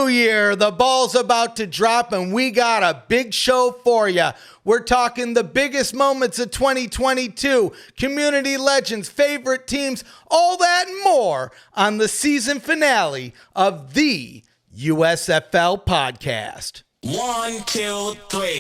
year. The ball's about to drop, and we got a big show for you. We're talking the biggest moments of 2022, community legends, favorite teams, all that and more on the season finale of the USFL Podcast. 1, 2, 3.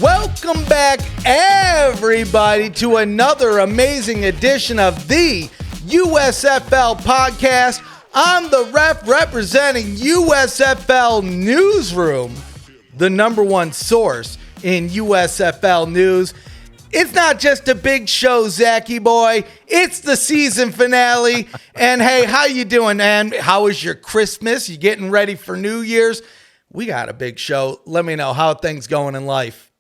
Welcome back, everybody, to another amazing edition of the USFL Podcast. I'm the ref representing USFL Newsroom, the number one source in USFL news. It's not just a big show, Zachy boy. It's the season finale. And hey, how you doing, man? How was your Christmas? You getting ready for New Year's? We got a big show. Let me know how things going in life.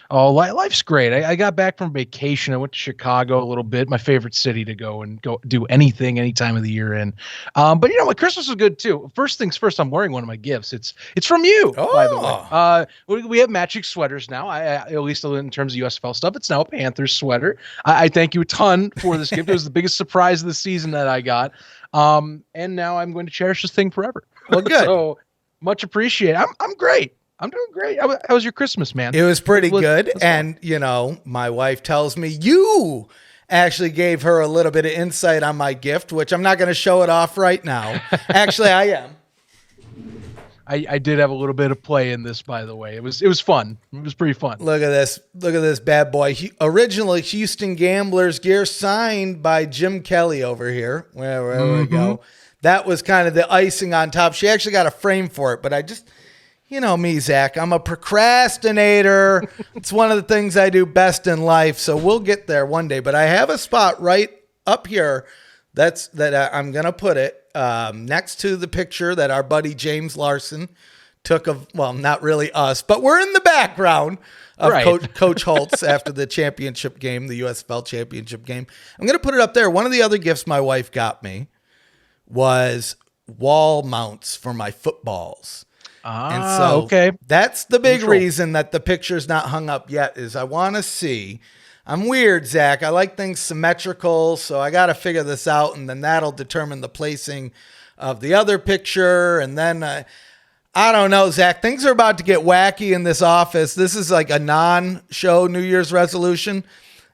Oh, life's great. I got back from vacation. I went to Chicago a little bit, my favorite city to go do anything, any time of the year in. But you know what? Christmas was good too. First things first, I'm wearing one of my gifts. It's from you, by the way. We have matching sweaters now. I at least in terms of USFL stuff, it's now a Panthers sweater. I thank you a ton for this gift. It was the biggest surprise of the season that I got. And now I'm going to cherish this thing forever. Well, good. So much appreciated. I'm great. I'm doing great. How was your Christmas, man? It was pretty good. And, you know, my wife tells me you actually gave her a little bit of insight on my gift, which I'm not going to show it off right now. Actually, I am. I did have a little bit of play in this, by the way. It was fun. It was pretty fun. Look at this. Look at this bad boy. Originally, Houston Gamblers gear signed by Jim Kelly over here. Where we go. That was kind of the icing on top. She actually got a frame for it, but I just... You know me, Zach. I'm a procrastinator. It's one of the things I do best in life. So we'll get there one day. But I have a spot right up here that I'm going to put it next to the picture that our buddy James Larson took of, well, not really us, but we're in the background of right. Coach Holtz after the championship game, the USFL championship game. I'm going to put it up there. One of the other gifts my wife got me was wall mounts for my footballs. And so okay. That's the big reason that the picture's not hung up yet is I want to see. I'm weird, Zach. I like things symmetrical, so I got to figure this out, and then that'll determine the placing of the other picture. And then I don't know, Zach. Things are about to get wacky in this office. This is like a non-show New Year's resolution.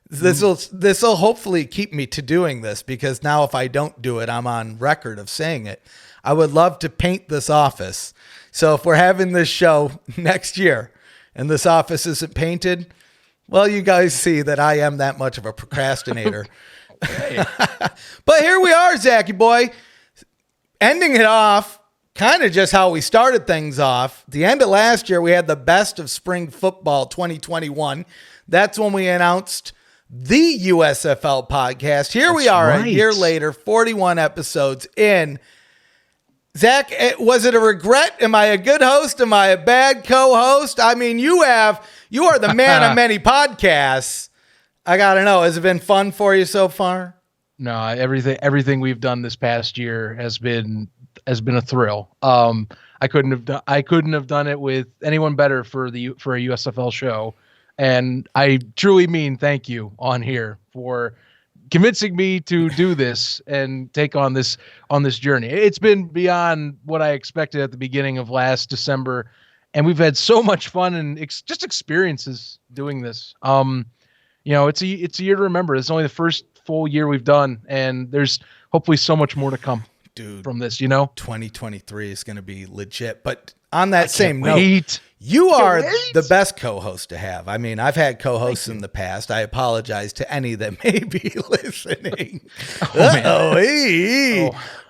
This will hopefully keep me to doing this because now if I don't do it, I'm on record of saying it. I would love to paint this office. So if we're having this show next year and this office isn't painted, well, you guys see that I am that much of a procrastinator. But here we are, Zachy boy, ending it off kind of just how we started things off. The end of last year, we had the best of spring football 2021. That's when we announced the USFL podcast. Here we are a year later, 41 episodes in. Zach, was it a regret? Am I a good host? Am I a bad co-host? I mean, you are the man of many podcasts. I got to know, has it been fun for you so far? No, everything we've done this past year has been a thrill. I couldn't have done it with anyone better for a USFL show. And I truly mean thank you on here for convincing me to do this and take on this journey. It's been beyond what I expected at the beginning of last December, and we've had so much fun and just experiences doing this. You know, it's a year to remember. It's only the first full year we've done, and there's hopefully so much more to come, dude, from this. You know, 2023 is going to be legit. But on that same note, you are the best co-host to have. I mean, I've had co-hosts in the past. I apologize to any that may be listening.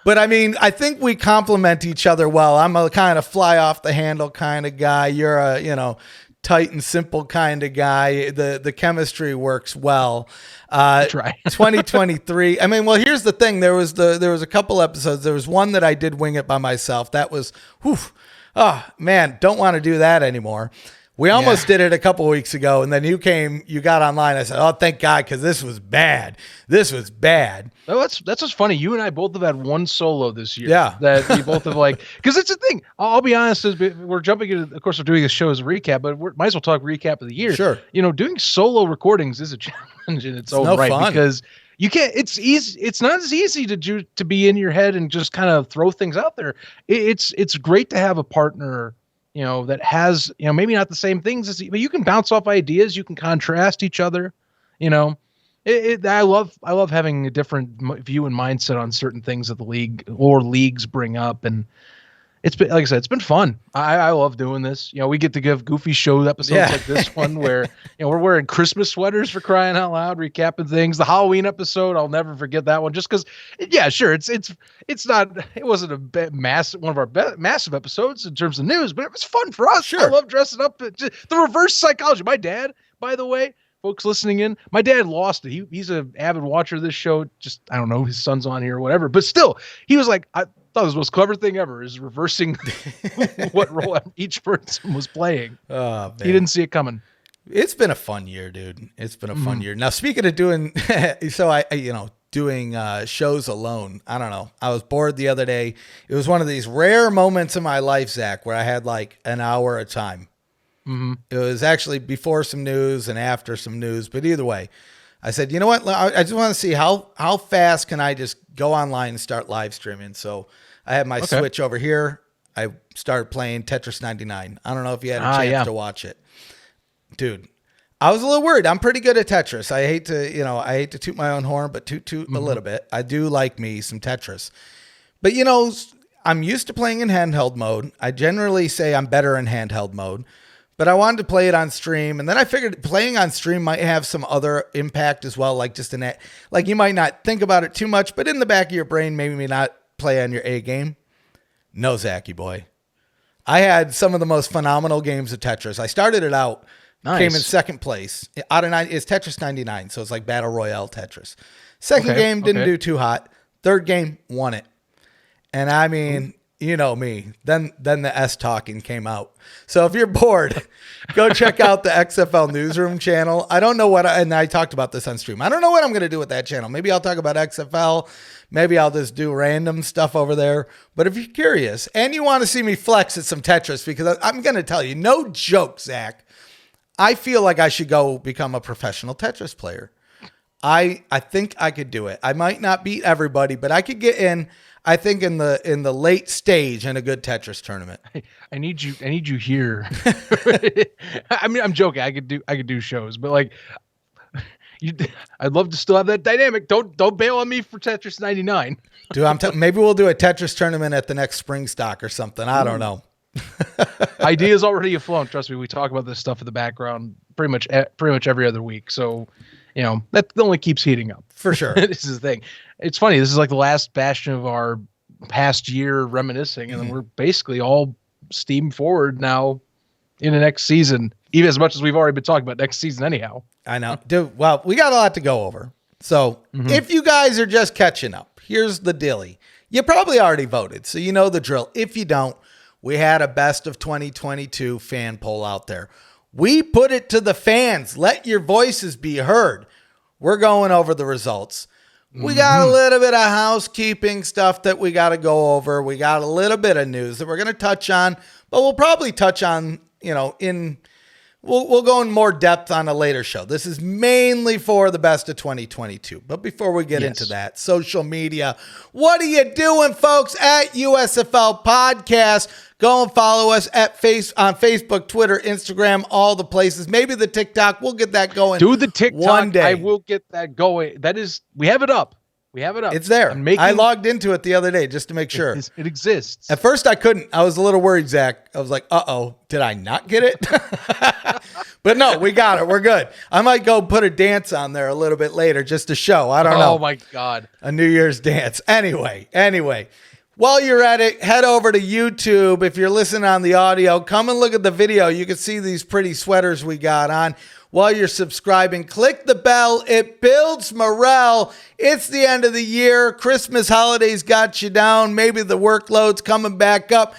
But I mean, I think we complement each other well. I'm a kind of fly off the handle kind of guy. You're a, tight and simple kind of guy. The chemistry works well. Try 2023. I mean, well, here's the thing. There was a couple episodes. There was one that I did wing it by myself. That was, oh man, don't want to do that anymore. We almost did it a couple of weeks ago, and then you got online. I said, oh, thank God, because this was bad. This was bad. Oh, that's what's funny. You and I both have had one solo this year. Yeah. That we both have because it's a thing. I'll be honest, we're jumping into, of course, we're doing a show as a recap, but we might as well talk recap of the year. Sure. Doing solo recordings is a challenge in its own no right fun. because you can't, it's easy. It's not as easy to be in your head and just kind of throw things out there. It's great to have a partner that has, maybe not the same things as you, but you can bounce off ideas. You can contrast each other. I love having a different view and mindset on certain things that the league or leagues bring up. And it's been, like I said, it's been fun. I love doing this. We get to give goofy show episodes like this one where, we're wearing Christmas sweaters for crying out loud, recapping things. The Halloween episode, I'll never forget that one just because, sure. It wasn't one of our massive episodes in terms of news, but it was fun for us. Sure. I love dressing up. The reverse psychology. My dad, by the way, folks listening in, my dad lost it. He's an avid watcher of this show. Just, I don't know, his son's on here or whatever, but still he was like, I thought it was the most clever thing ever is reversing what role each person was playing. Oh, man. He didn't see it coming. It's been a fun year, dude. It's been a fun year. Now, speaking of doing, doing shows alone, I don't know. I was bored the other day. It was one of these rare moments in my life, Zach, where I had like an hour of time. Mm-hmm. It was actually before some news and after some news, but either way, I said, you know what? I just want to see how fast can I just go online and start live streaming. So I had my Switch over here. I started playing Tetris 99. I don't know if you had a chance to watch it. Dude, I was a little worried. I'm pretty good at Tetris. I hate to toot my own horn, but toot a little bit. I do like me some Tetris. But I'm used to playing in handheld mode. I generally say I'm better in handheld mode. But I wanted to play it on stream, and then I figured playing on stream might have some other impact as well, like just like you might not think about it too much, but in the back of your brain, maybe not play on your A game. No, Zachy boy. I had some of the most phenomenal games of Tetris. I started it out, came in second place. Out of 9, it's Tetris 99, so it's like Battle Royale Tetris. Second game didn't do too hot. Third game, won it. And I mean... You know me. Then the S talking came out. So if you're bored, go check out the XFL Newsroom channel. I don't know what, and I talked about this on stream. I don't know what I'm going to do with that channel. Maybe I'll talk about XFL. Maybe I'll just do random stuff over there. But if you're curious and you want to see me flex at some Tetris, because I'm going to tell you, no joke, Zach, I feel like I should go become a professional Tetris player. I think I could do it. I might not beat everybody, but I could get in. I think in the late stage in a good Tetris tournament. I need you here. I mean, I'm joking. I could do shows, but like, I'd love to still have that dynamic. Don't bail on me for Tetris 99. Dude, maybe we'll do a Tetris tournament at the next spring stock or something. I don't know. Ideas already afloat. Trust me, we talk about this stuff in the background pretty much every other week. So, that only keeps heating up. For sure. This is the thing. It's funny. This is like the last bastion of our past year reminiscing, and then we're basically all steam forward now in the next season, even as much as we've already been talking about next season anyhow. I know. Dude, well, we got a lot to go over. So if you guys are just catching up, here's the dilly. You probably already voted, so you know the drill. If you don't, we had a best of 2022 fan poll out there. We put it to the fans. Let your voices be heard. We're going over the results. We got a little bit of housekeeping stuff that we got to go over. We got a little bit of news that we're going to touch on, but we'll probably touch on, we'll go in more depth on a later show. This is mainly for the best of 2022. But before we get into that, social media, what are you doing, folks? At USFL Podcast. Go and follow us on Facebook, Twitter, Instagram, all the places. Maybe the TikTok. We'll get that going. Do the TikTok. One day. I will get that going. We have it up. It's there. I logged into it the other day just to make sure. It exists. At first I couldn't. I was a little worried, Zach. I was like, uh-oh, did I not get it? But no, we got it. We're good. I might go put a dance on there a little bit later just to show. I don't know. Oh, my God. A New Year's dance. Anyway. While you're at it, head over to YouTube. If you're listening on the audio, come and look at the video. You can see these pretty sweaters we got on. While you're subscribing, click the bell. It builds morale. It's the end of the year. Christmas holidays got you down. Maybe the workload's coming back up.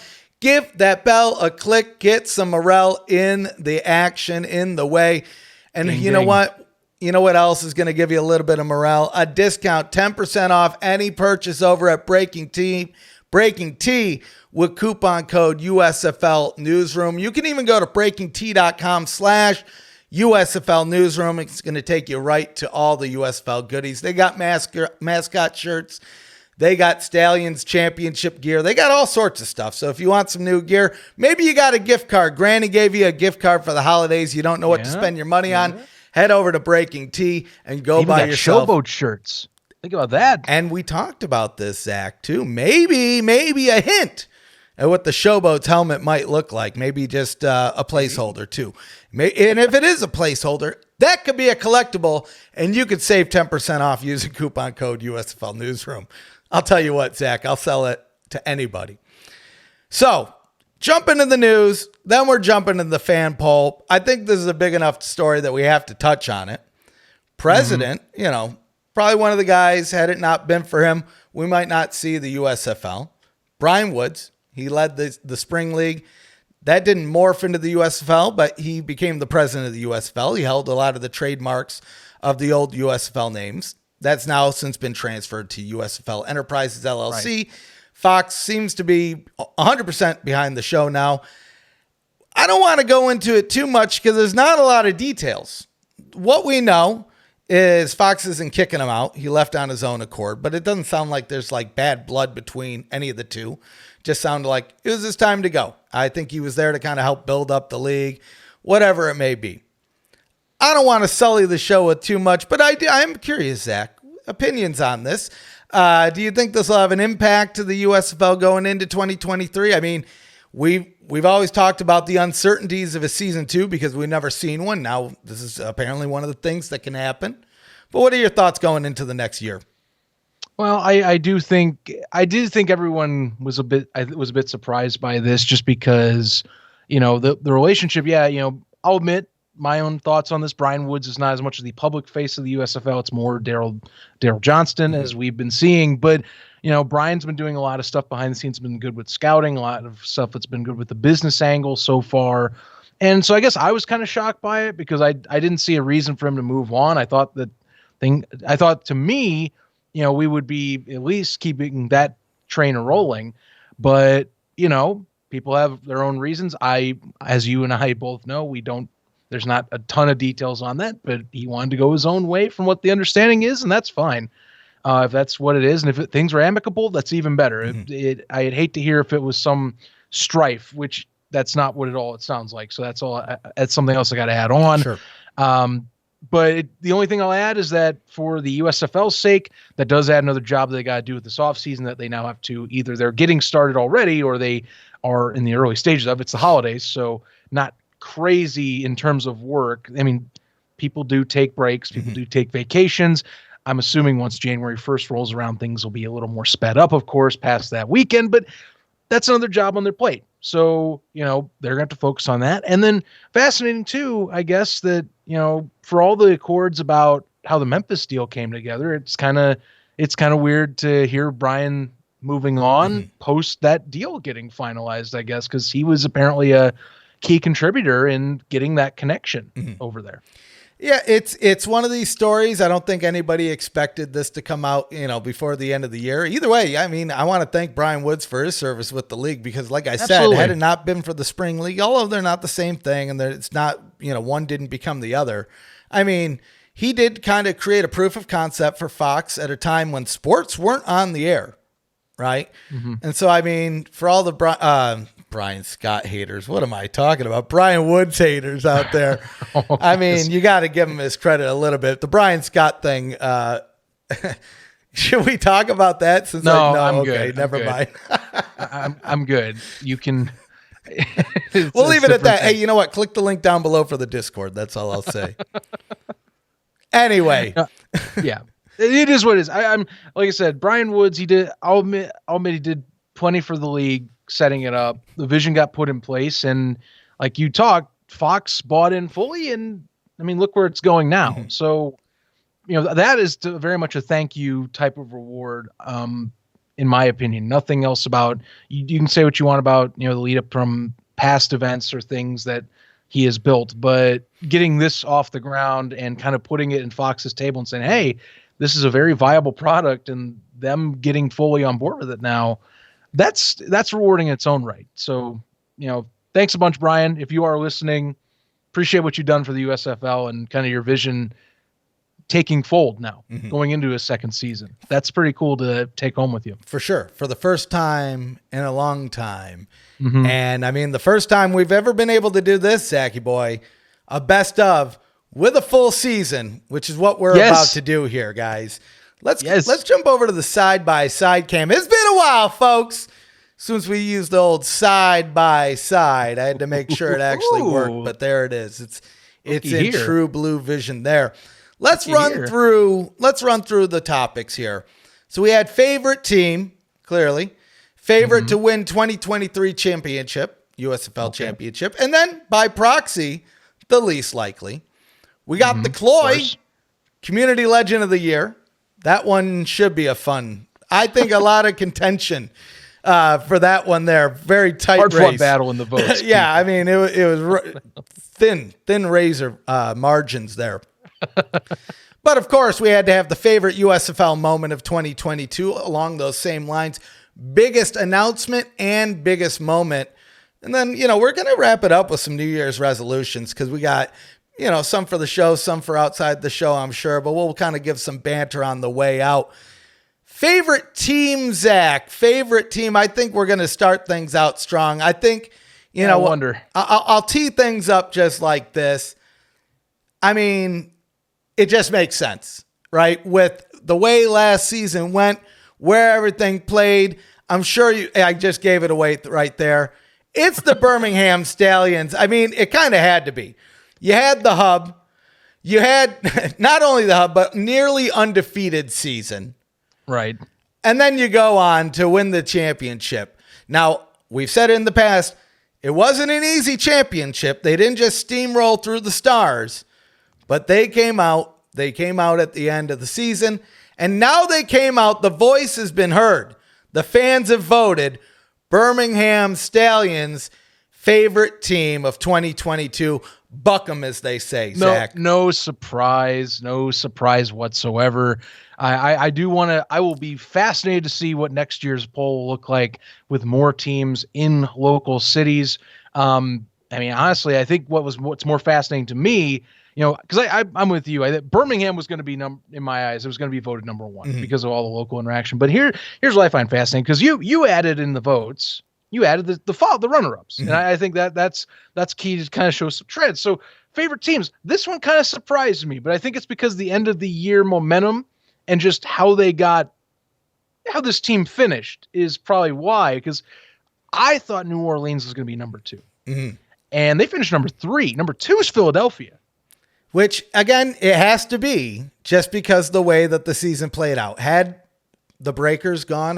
Give that bell a click. Get some morale in the action, in the way. And Ding, you know ding. what? You know what else is going to give you a little bit of morale? A discount, 10% off any purchase over at Breaking Tea. Breaking Tea with coupon code USFL Newsroom. You can even go to breakingtea.com/USFL Newsroom. It's going to take you right to all the USFL goodies. They got mascot shirts. They got Stallions championship gear. They got all sorts of stuff. So if you want some new gear, maybe you got a gift card. Granny gave you a gift card for the holidays. You don't know what to spend your money on. Head over to Breaking Tea and go Even buy got yourself Showboat shirts. Think about that. And we talked about this, Zach, too. Maybe a hint at what the Showboats helmet might look like. Maybe just a placeholder, too. And if it is a placeholder, that could be a collectible, and you could save 10% off using coupon code USFL Newsroom. I'll tell you what, Zach, I'll sell it to anybody. So, jump into the news, then we're jumping into the fan poll. I think this is a big enough story that we have to touch on it. President, probably one of the guys, had it not been for him, we might not see the USFL. Brian Woods, he led the spring league. That didn't morph into the USFL, but he became the president of the USFL. He held a lot of the trademarks of the old USFL names. That's now since been transferred to USFL Enterprises LLC. Right. Fox seems to be 100% behind the show now. I don't want to go into it too much because there's not a lot of details. What we know is Fox isn't kicking him out. He left on his own accord, but it doesn't sound like there's like bad blood between any of the two. Just sounded like it was his time to go. I think he was there to kind of help build up the league, whatever it may be. I don't want to sully the show with too much, but I'm curious, Zach, opinions on this. Do you think this will have an impact to the USFL going into 2023? I mean, we've always talked about the uncertainties of a season 2 because we've never seen one. Now, this is apparently one of the things that can happen. But what are your thoughts going into the next year? Well, I did think everyone was a bit surprised by this just because, the relationship. Yeah, I'll admit my own thoughts on this. Brian Woods is not as much of the public face of the USFL. It's more Daryl Johnston, as we've been seeing. But, Brian's been doing a lot of stuff behind the scenes, been good with scouting, a lot of stuff that's been good with the business angle so far. And so I guess I was kind of shocked by it because I didn't see a reason for him to move on. I thought to me, we would be at least keeping that train rolling. But, people have their own reasons. As you and I both know, there's not a ton of details on that, but he wanted to go his own way from what the understanding is, and that's fine. If that's what it is, and if things are amicable, that's even better. Mm-hmm. I'd hate to hear if it was some strife, which that's not what it sounds like. So that's something else I got to add on. Sure. But the only thing I'll add is that for the USFL's sake, that does add another job that they got to do with this offseason that they now have to either they're getting started already or they are in the early stages of. It's the holidays, so not crazy in terms of work. I mean, people do take breaks, people do take vacations. I'm assuming once January 1st rolls around, things will be a little more sped up, of course, past that weekend, but that's another job on their plate. So, they're going to have to focus on that. And then fascinating too, I guess that, for all the accords about how the Memphis deal came together, it's kind of weird to hear Brian moving on post that deal getting finalized, I guess, because he was apparently a key contributor in getting that connection over there. Yeah, it's one of these stories. I don't think anybody expected this to come out, before the end of the year. Either way, I mean, I want to thank Brian Woods for his service with the league because, like I said, had it not been for the spring league, although they're not the same thing and it's not, one didn't become the other. I mean, he did kind of create a proof of concept for Fox at a time when sports weren't on the air, right? Mm-hmm. And so, I mean, for all the Brian Scott haters. What am I talking about? Brian Woods haters out there. I mean, you got to give him his credit a little bit. The Brian Scott thing, should we talk about that? Since no, I'm okay, good. Never mind. I'm good. You can. We'll leave it at that. Hey, you know what? Click the link down below for the Discord. That's all I'll say. Anyway. Yeah. It is what it is. I'm like I said, Brian Woods, I'll admit he did plenty for the league, setting it up. The vision got put in place, and like you talked, Fox bought in fully, and I mean, look where it's going now. Mm-hmm. So, that is very much a thank you type of reward. in my opinion. Nothing else about you can say what you want about, the lead up from past events or things that he has built, but getting this off the ground and kind of putting it in Fox's table and saying, hey, this is a very viable product, and them getting fully on board with it now, that's rewarding in its own right. So, thanks a bunch, Brian. If you are listening, appreciate what you've done for the USFL and kind of your vision taking fold now, going into a second season. That's pretty cool to take home with you. For sure. For the first time in a long time. And I mean, the first time we've ever been able to do this, Zachy boy, a best of with a full season, which is what we're about to do here, guys. Let's jump over to the side-by-side cam. It's been a while, folks, since we used the old side-by-side. I had to make sure it actually worked, but there it is. It's in true blue vision there. Let's run through the topics here. So we had favorite team, clearly. Favorite to win 2023 championship, USFL championship. And then, by proxy, the least likely. We got the Cloy, Community Legend of the Year. That one should be a fun. I think a lot of contention for that one there. Very tight race. Hard-fought battle in the votes. Yeah, I mean, it was thin razor margins there. But, of course, we had to have the favorite USFL moment of 2022 along those same lines. Biggest announcement and biggest moment. And then, we're going to wrap it up with some New Year's resolutions because we got, some for the show, some for outside the show, I'm sure. But we'll kind of give some banter on the way out. Favorite team, Zach. Favorite team. I think we're going to start things out strong. I think, I wonder. I'll tee things up just like this. I mean, it just makes sense, right? With the way last season went, where everything played. I'm sure I just gave it away right there. It's the Birmingham Stallions. I mean, it kind of had to be. You had the hub. You had not only the hub, but nearly undefeated season. Right. And then you go on to win the championship. Now, we've said it in the past, it wasn't an easy championship. They didn't just steamroll through the stars, but they came out. They came out at the end of the season. And now they came out. The voice has been heard. The fans have voted. Birmingham Stallions, favorite team of 2022. Buck 'em, as they say, Zach. No surprise. No surprise whatsoever. I will be fascinated to see what next year's poll will look like with more teams in local cities. I mean, honestly, I think what's more fascinating to me, because I'm with you. Birmingham was going to be in my eyes, it was going to be voted number one because of all the local interaction. But here's what I find fascinating, because you added in the votes, you added the runner-ups, and I think that's key to kind of show some tread. So favorite teams, this one kind of surprised me, but I think it's because the end of the year momentum and just how this team finished is probably why. Because I thought New Orleans was going to be number 2, and they finished number 3. Number 2 is Philadelphia. Which, again, it has to be just because the way that the season played out. Had the Breakers gone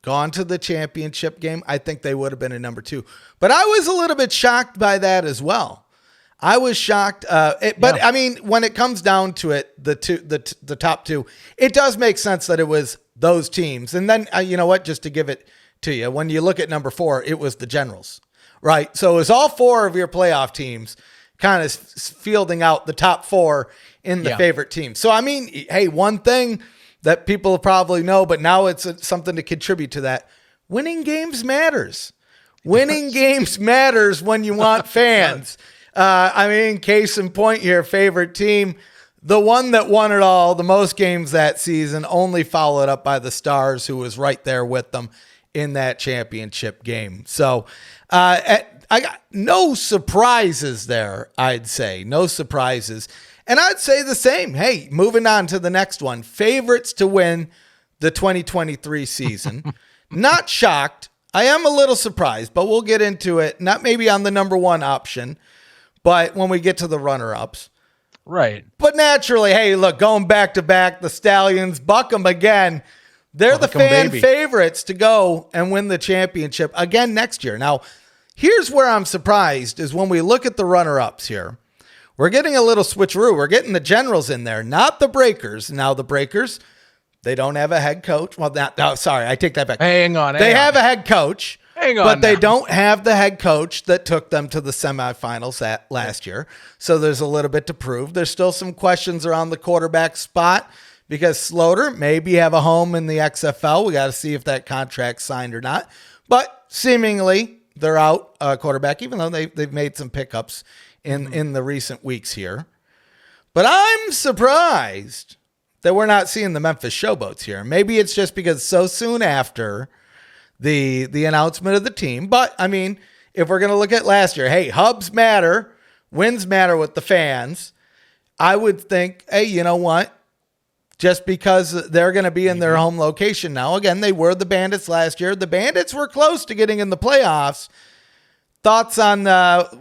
to the championship game, I think they would have been a number 2. But I was a little bit shocked by that as well. I was shocked. I mean, when it comes down to it, the top 2, it does make sense that it was those teams. And then, you know what, just to give it to you, when you look at number 4, it was the Generals, right? So it was all 4 of your playoff teams kind of fielding out the top 4 in the favorite team. So, I mean, hey, one thing that people probably know, but now it's something to contribute to that. Winning games matters. Winning games matters when you want fans. I mean, case in point here, favorite team, the one that won it all, the most games that season, only followed up by the Stars, who was right there with them in that championship game. So, I got no surprises there, I'd say. No surprises. And I'd say the same. Hey, moving on to the next one. Favorites to win the 2023 season. Not shocked. I am a little surprised, but we'll get into it. Not maybe on the number 1 option, but when we get to the runner-ups. Right. But naturally, hey, look, going back to back, the Stallions, buck them again. They're the fan favorites to go and win the championship again next year. Now, here's where I'm surprised is when we look at the runner-ups here. We're getting a little switcheroo. We're getting the Generals in there, not the Breakers. Now, the Breakers, They don't have a head coach. Well, sorry, I take that back. Hang on. They have a head coach. But they now. don't have the head coach that took them to the semifinals last year. So there's a little bit to prove. There's still some questions around the quarterback spot because Slaughter maybe have a home in the XFL. We got to see if that contract's signed or not. But seemingly they're out quarterback, even though they've made some pickups in the recent weeks here. But I'm surprised that we're not seeing the Memphis Showboats here. Maybe it's just because so soon after the announcement of the team. But, I mean, if we're going to look at last year, hey, hubs matter, wins matter with the fans. I would think, hey, you know what? Just because they're going to be in their home location now. Again, they were the Bandits last year. The Bandits were close to getting in the playoffs. Thoughts on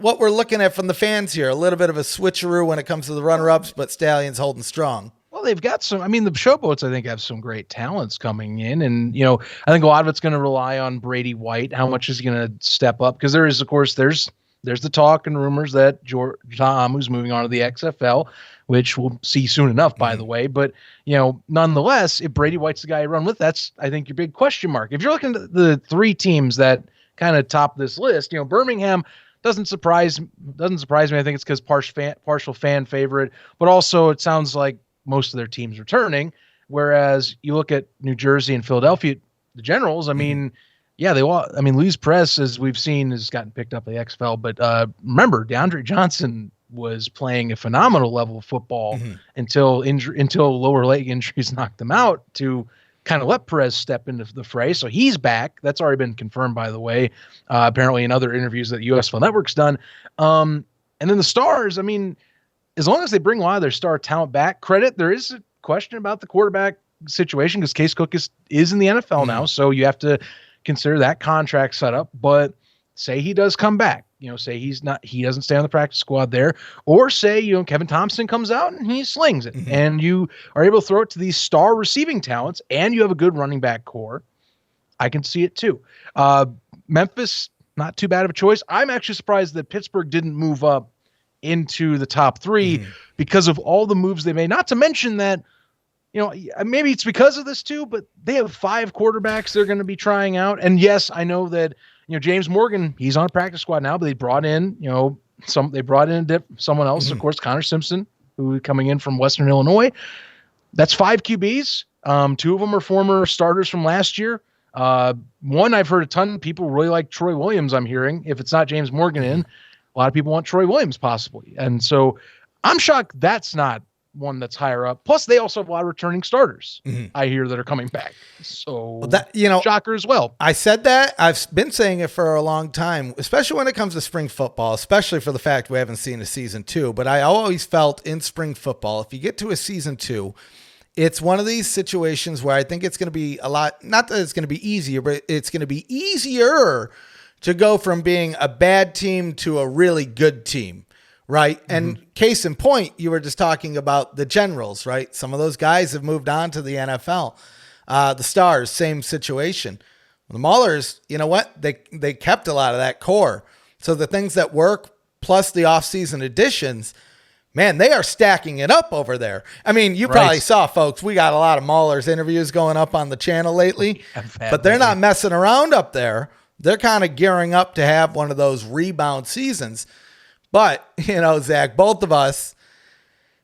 what we're looking at from the fans here? A little bit of a switcheroo when it comes to the runner-ups, but Stallions holding strong. Well, they've got some. I mean, the Showboats, I think, have some great talents coming in, and I think a lot of it's going to rely on Brady White. How much is he going to step up? Because there is, of course, there's the talk and rumors that George Amu's moving on to the XFL, which we'll see soon enough, by the way. But nonetheless, if Brady White's the guy you run with, that's, I think, your big question mark. If you're looking at the three teams that kind of top this list, Birmingham doesn't surprise me. I think it's because partial fan favorite, but also it sounds like most of their teams returning. Whereas you look at New Jersey and Philadelphia, the Generals, I mean, Luis Perez, as we've seen, has gotten picked up by the XFL. But remember, DeAndre Johnson was playing a phenomenal level of football until lower leg injuries knocked him out to kind of let Perez step into the fray. So he's back. That's already been confirmed, by the way, apparently in other interviews that USFL Network's done. And then the Stars, I mean, as long as they bring a lot of their star talent back, there is a question about the quarterback situation because Case Cook is in the NFL now. So you have to consider that contract setup. But say he does come back, say he doesn't stay on the practice squad there, or say, Kevin Thompson comes out and he slings it and you are able to throw it to these star receiving talents and you have a good running back core. I can see it too. Memphis, not too bad of a choice. I'm actually surprised that Pittsburgh didn't move up into the top three because of all the moves they made. Not to mention that, maybe it's because of this too, but they have 5 quarterbacks they're going to be trying out. And yes, I know that, James Morgan, he's on a practice squad now, but they brought in, someone else, of course, Connor Simpson, who coming in from Western Illinois. That's 5 QBs. 2 of them are former starters from last year. One, I've heard a ton of people really like Troy Williams, I'm hearing. If it's not James Morgan in, a lot of people want Troy Williams possibly. And so I'm shocked that's not one that's higher up. Plus, they also have a lot of returning starters, I hear, that are coming back. So shocker as well. I said that. I've been saying it for a long time, especially when it comes to spring football, especially for the fact we haven't seen a season 2. But I always felt in spring football, if you get to a season 2, it's one of these situations where I think it's going to be a lot, not that it's going to be easier, but it's going to be easier to go from being a bad team to a really good team, right? And case in point, you were just talking about the Generals, right? Some of those guys have moved on to the NFL. The Stars, same situation. The Maulers, you know what? They kept a lot of that core. So the things that work, plus the offseason additions, man, they are stacking it up over there. I mean, you probably saw, folks, we got a lot of Maulers interviews going up on the channel lately, but they're not messing around up there. They're kind of gearing up to have one of those rebound seasons. But, Zach, both of us,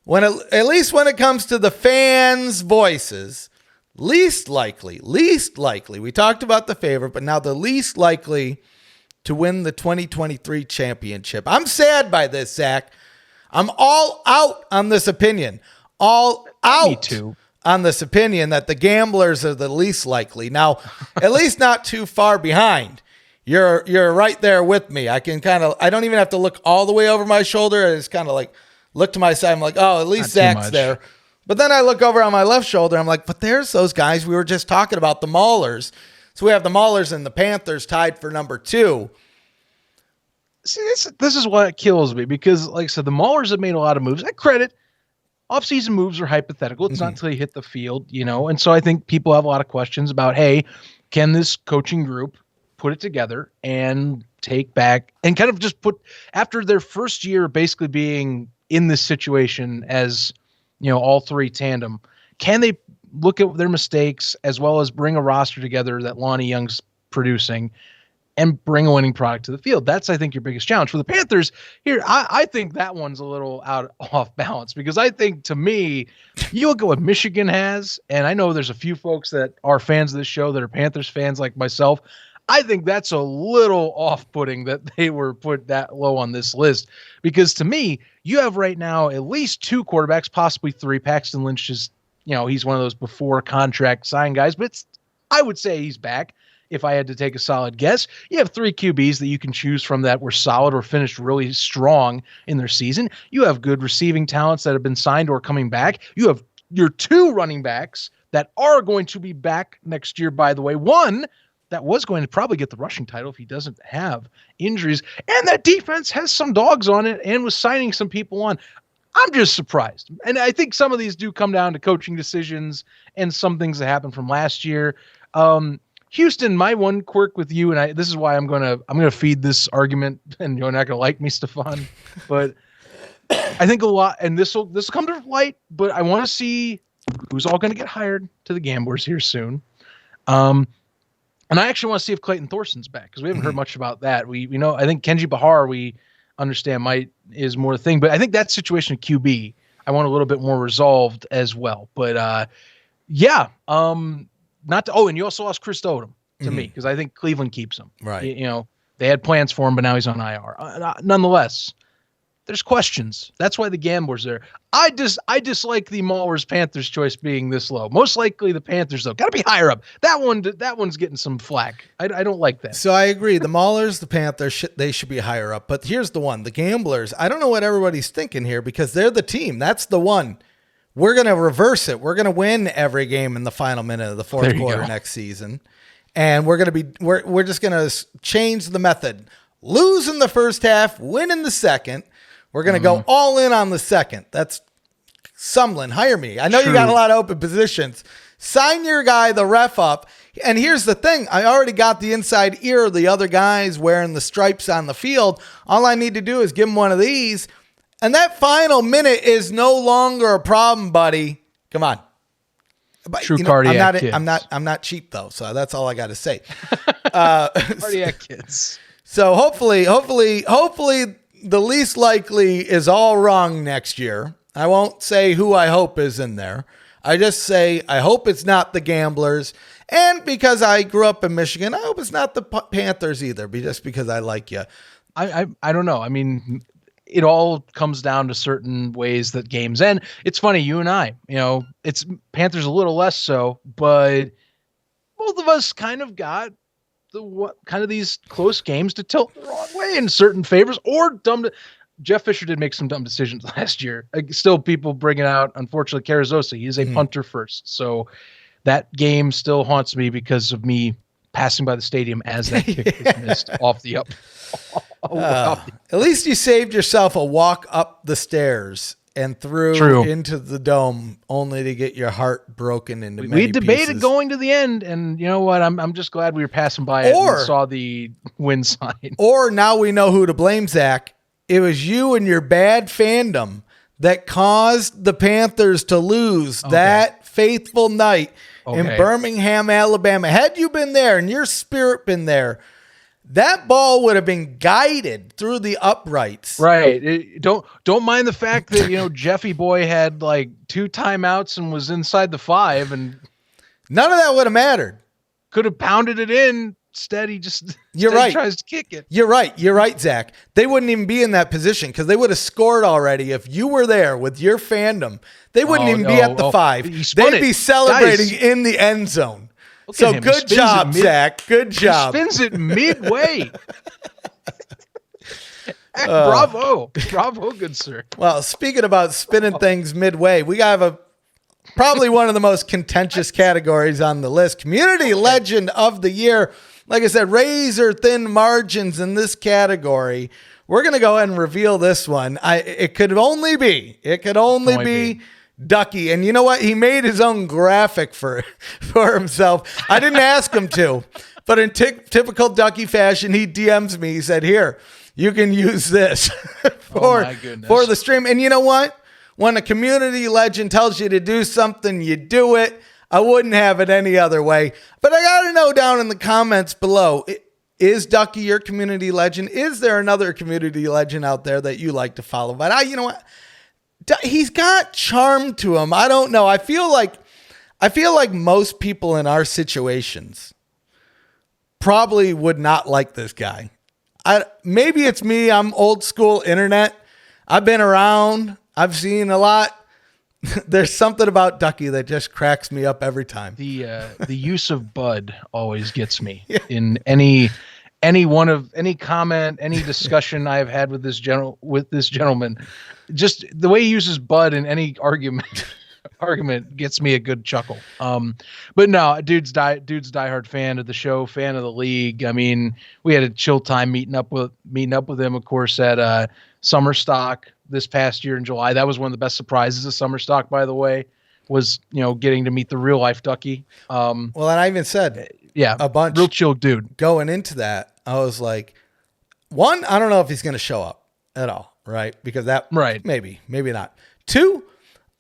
at least when it comes to the fans' voices, least likely, we talked about the favorite, but now the least likely to win the 2023 championship. I'm sad by this, Zach. I'm all out on this opinion. All out. Me too. On this opinion that the Gamblers are the least likely. Now, at least not too far behind. You're right there with me. I don't even have to look all the way over my shoulder. I just kind of like look to my side. I'm like, oh, at least Zach's there. But then I look over on my left shoulder. I'm like, but there's those guys we were just talking about, the Maulers. So we have the Maulers and the Panthers tied for number 2. See, this is what kills me because, like I said, the Maulers have made a lot of moves. I credit off-season moves are hypothetical. It's not until you hit the field, And so I think people have a lot of questions about, hey, can this coaching group put it together and take back and kind of just put after their first year basically being in this situation as all 3 tandem, can they look at their mistakes as well as bring a roster together that Lonnie Young's producing and bring a winning product to the field. That's, I think, your biggest challenge. For the Panthers, here, I think that one's a little off balance, because I think, to me, you look at what Michigan has, and I know there's a few folks that are fans of this show that are Panthers fans like myself. I think that's a little off-putting that they were put that low on this list, because to me, you have right now at least 2 quarterbacks, possibly 3. Paxton Lynch is, he's one of those before contract sign guys, but I would say he's back. If I had to take a solid guess, you have 3 QBs that you can choose from that were solid or finished really strong in their season. You have good receiving talents that have been signed or coming back. You have your 2 running backs that are going to be back next year, by the way. One that was going to probably get the rushing title if he doesn't have injuries. And that defense has some dogs on it and was signing some people on. I'm just surprised. And I think some of these do come down to coaching decisions and some things that happened from last year. Houston, my one quirk with you, and this is why I'm gonna feed this argument, and you're not gonna like me, Stefan, but I think a lot, and this will come to light, but I want to see who's all gonna get hired to the Gamblers here soon, and I actually want to see if Clayton Thorson's back, because we haven't heard much about that. We know, I think Kenji Bahar, we understand is more the thing, but I think that situation at QB I want a little bit more resolved as well. But and you also lost Chris Odom to me, because I think Cleveland keeps him. Right. They had plans for him, but now he's on IR. Nonetheless, there's questions. That's why the Gamblers there. I dislike the Maulers Panthers choice being this low. Most likely the Panthers, though, got to be higher up. That one's getting some flack. I don't like that. So I agree. The Maulers, the Panthers, they should be higher up. But here's the one: the Gamblers. I don't know what everybody's thinking here, because they're the team. That's the one. We're going to reverse it. We're going to win every game in the final minute of the fourth quarter next season. And we're just going to change the method. Lose in the first half, win in the second. We're going to go all in on the second. That's Sumlin. Hire me. I know you got a lot of open positions. Sign your guy, the ref, up. And here's the thing. I already got the inside ear of the other guys wearing the stripes on the field. All I need to do is give them one of these. And that final minute is no longer a problem, buddy. Come on. But, True cardiac kids. I'm not cheap though, so that's all I got to say. Cardiac kids. So hopefully, the least likely is all wrong next year. I won't say who I hope is in there. I just say I hope it's not the Gamblers, and because I grew up in Michigan, I hope it's not the Panthers either. Just because I like you. I don't know. I mean, it all comes down to certain ways that games end. It's funny, you and I, it's Panthers a little less so, but both of us kind of got these close games to tilt the wrong way in certain favors, or Jeff Fisher did make some dumb decisions last year. Still, people bringing out, unfortunately, Carrizosa. He is a punter first, so that game still haunts me because of me passing by the stadium as that kick was missed off the up. At least you saved yourself a walk up the stairs and through into the dome, only to get your heart broken into many pieces. We debated going to the end, and you know what? I'm just glad we were passing by it and saw the win sign. Or now we know who to blame, Zach. It was you and your bad fandom that caused the Panthers to lose that faithful night in Birmingham, Alabama. Had you been there and your spirit been there, that ball would have been guided through the uprights. Right. Don't mind the fact that, Jeffy Boy had like 2 timeouts and was inside the 5, and none of that would have mattered. Could have pounded it in. Instead, he tries to kick it. You're right, Zach. They wouldn't even be in that position because they would have scored already if you were there with your fandom. They wouldn't be at the 5. They'd be celebrating in the end zone. So good job, Zach. Good job. He spins it midway. Bravo, good sir. Well, speaking about spinning things midway, we have probably one of the most contentious categories on the list. Community Legend of the Year. Like I said, razor thin margins in this category. We're going to go ahead and reveal this one. It could only be Ducky. And you know what? He made his own graphic for himself. I didn't ask him to, but in typical Ducky fashion, he DMs me. He said, here, you can use this for the stream. And you know what? When a community legend tells you to do something, you do it. I wouldn't have it any other way. But I got to know down in the comments below, is Ducky your community legend? Is there another community legend out there that you like to follow? But you know what? He's got charm to him. I don't know. I feel like most people in our situations probably would not like this guy. Maybe it's me. I'm old school internet. I've been around. I've seen a lot. There's something about Ducky that just cracks me up every time. The use of bud always gets me in any comment, any discussion I've had with this gentleman. Just the way he uses bud in any argument gets me a good chuckle. But no, dude's diehard fan of the show, fan of the league. I mean, we had a chill time meeting up with him, of course, at Summer Stock this past year in July. That was one of the best surprises of Summer Stock, by the way, was, getting to meet the real life Ducky. Well, and I even said, a bunch, real chill dude. Going into that, I was like, one, I don't know if he's going to show up at all, right? Because maybe not. Two,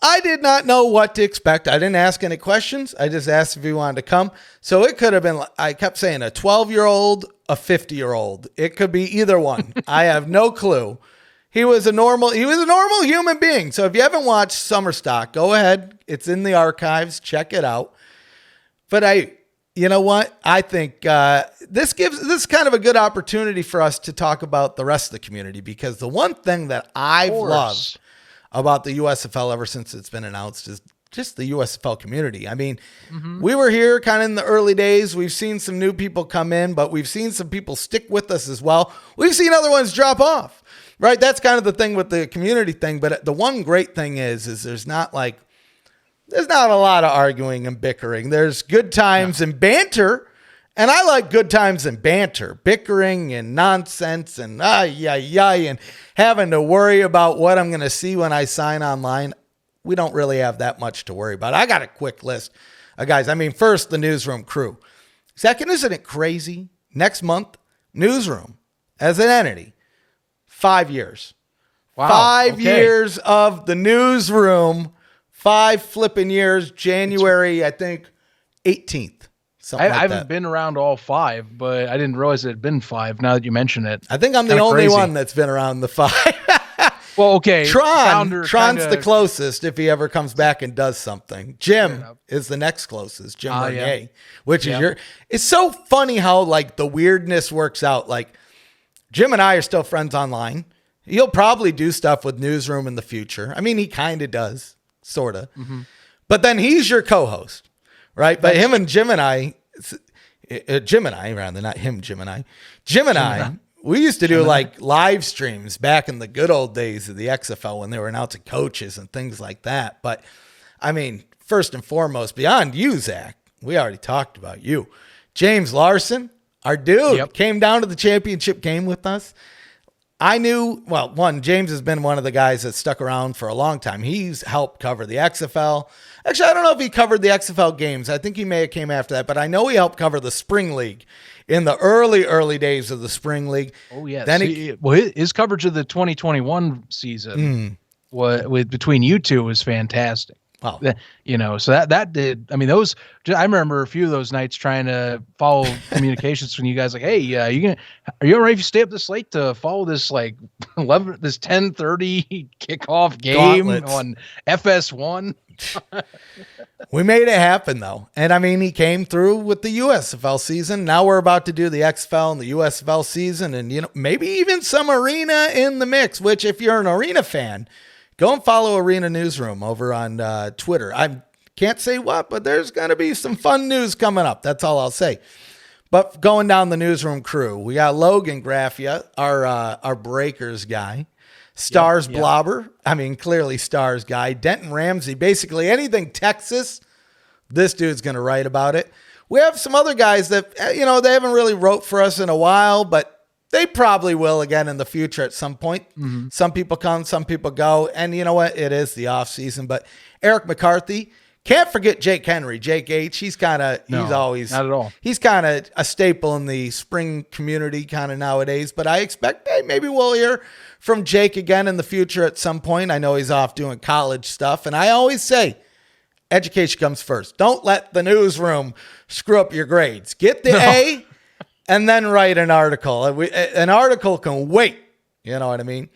I did not know what to expect. I didn't ask any questions. I just asked if he wanted to come. So it could have been, I kept saying a 12-year-old, a 50-year-old. It could be either one. I have no clue. He was a normal human being. So if you haven't watched Summer Stock, go ahead. It's in the archives. Check it out. But you know what? I think this is kind of a good opportunity for us to talk about the rest of the community, because the one thing that I've loved about the USFL ever since it's been announced is just the USFL community. I mean, we were here kind of in the early days. We've seen some new people come in, but we've seen some people stick with us as well. We've seen other ones drop off, right? That's kind of the thing with the community thing. But the one great thing is there's not a lot of arguing and bickering. There's good times and banter. And I like good times and banter, bickering and nonsense and and having to worry about what I'm going to see when I sign online. We don't really have that much to worry about. I got a quick list of guys. I mean, first, the newsroom crew. Second, isn't it crazy? Next month, newsroom as an entity, 5 years. Wow. 5 years of the newsroom, 5 flipping years, January, I think, 18th. I haven't been around all 5, but I didn't realize it had been 5 now that you mention it. I think I'm the only one that's been around the 5. Well, okay. Tron's the closest if he ever comes back and does something. Jim is the next closest, Jim Bernier, which is it's so funny how the weirdness works out. Like, Jim and I are still friends online. He'll probably do stuff with Newsroom in the future. I mean, he kind of does, sort of. Mm-hmm. But then he's your co-host, right? But him and Jim and I, we used to do live streams back in the good old days of the XFL when they were announcing coaches and things like that. But I mean, first and foremost, beyond you, Zach, we already talked about you. James Larson, our dude, came down to the championship game with us. I knew, James has been one of the guys that stuck around for a long time. He's helped cover the XFL. Actually, I don't know if he covered the XFL games. I think he may have came after that, but I know he helped cover the Spring League in the early days of the Spring League. Oh, yes. Then his coverage of the 2021 season between you two was fantastic. Wow. So that did, I mean, I remember a few of those nights trying to follow communications from you guys, like, hey, are you all right if you stay up this late to follow this 10:30 kickoff game Gauntlets on FS1? We made it happen, though. And I mean, he came through with the USFL season. Now we're about to do the XFL and the USFL season, and maybe even some arena in the mix, which if you're an arena fan, go and follow Arena Newsroom over on Twitter. I can't say what, but there's going to be some fun news coming up. That's all I'll say. But going down the newsroom crew, we got Logan Graffia, our Breakers guy. Stars Blobber. I mean, clearly Stars guy. Denton Ramsey. Basically anything Texas, this dude's going to write about it. We have some other guys that, they haven't really wrote for us in a while, but they probably will again in the future at some point. Mm-hmm. Some people come, some people go. And you know what? It is the off season. But Eric McCarthy, can't forget Jake Henry. Jake H. He's always not at all. He's kind of a staple in the spring community kind of nowadays. But I expect maybe we'll hear from Jake again in the future at some point. I know he's off doing college stuff. And I always say, education comes first. Don't let the newsroom screw up your grades. Get the A and then write an article. An article can wait. You know what I mean?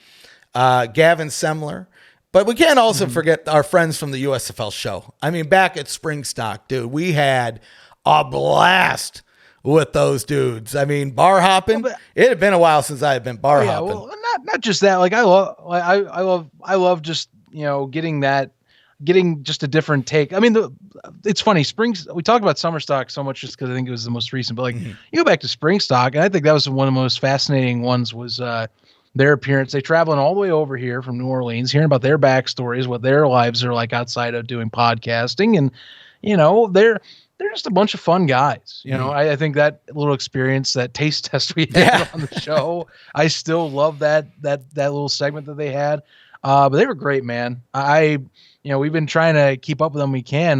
Gavin Semler. But we can't also forget our friends from the USFL show. I mean, back at Springstock, dude, we had a blast with those dudes. I mean, bar hopping. It had been a while since I had been bar hopping. Well, not just that. Like I love just, getting just a different take. I mean, it's funny. We talk about Summerstock so much just because I think it was the most recent. But you go back to Springstock, and I think that was one of the most fascinating ones. Was their appearance. They traveling all the way over here from New Orleans, hearing about their backstories, what their lives are like outside of doing podcasting. And, they're just a bunch of fun guys. I think that little experience, that taste test we had on the show, I still love that little segment that they had. But they were great, man. We've been trying to keep up with them. We can,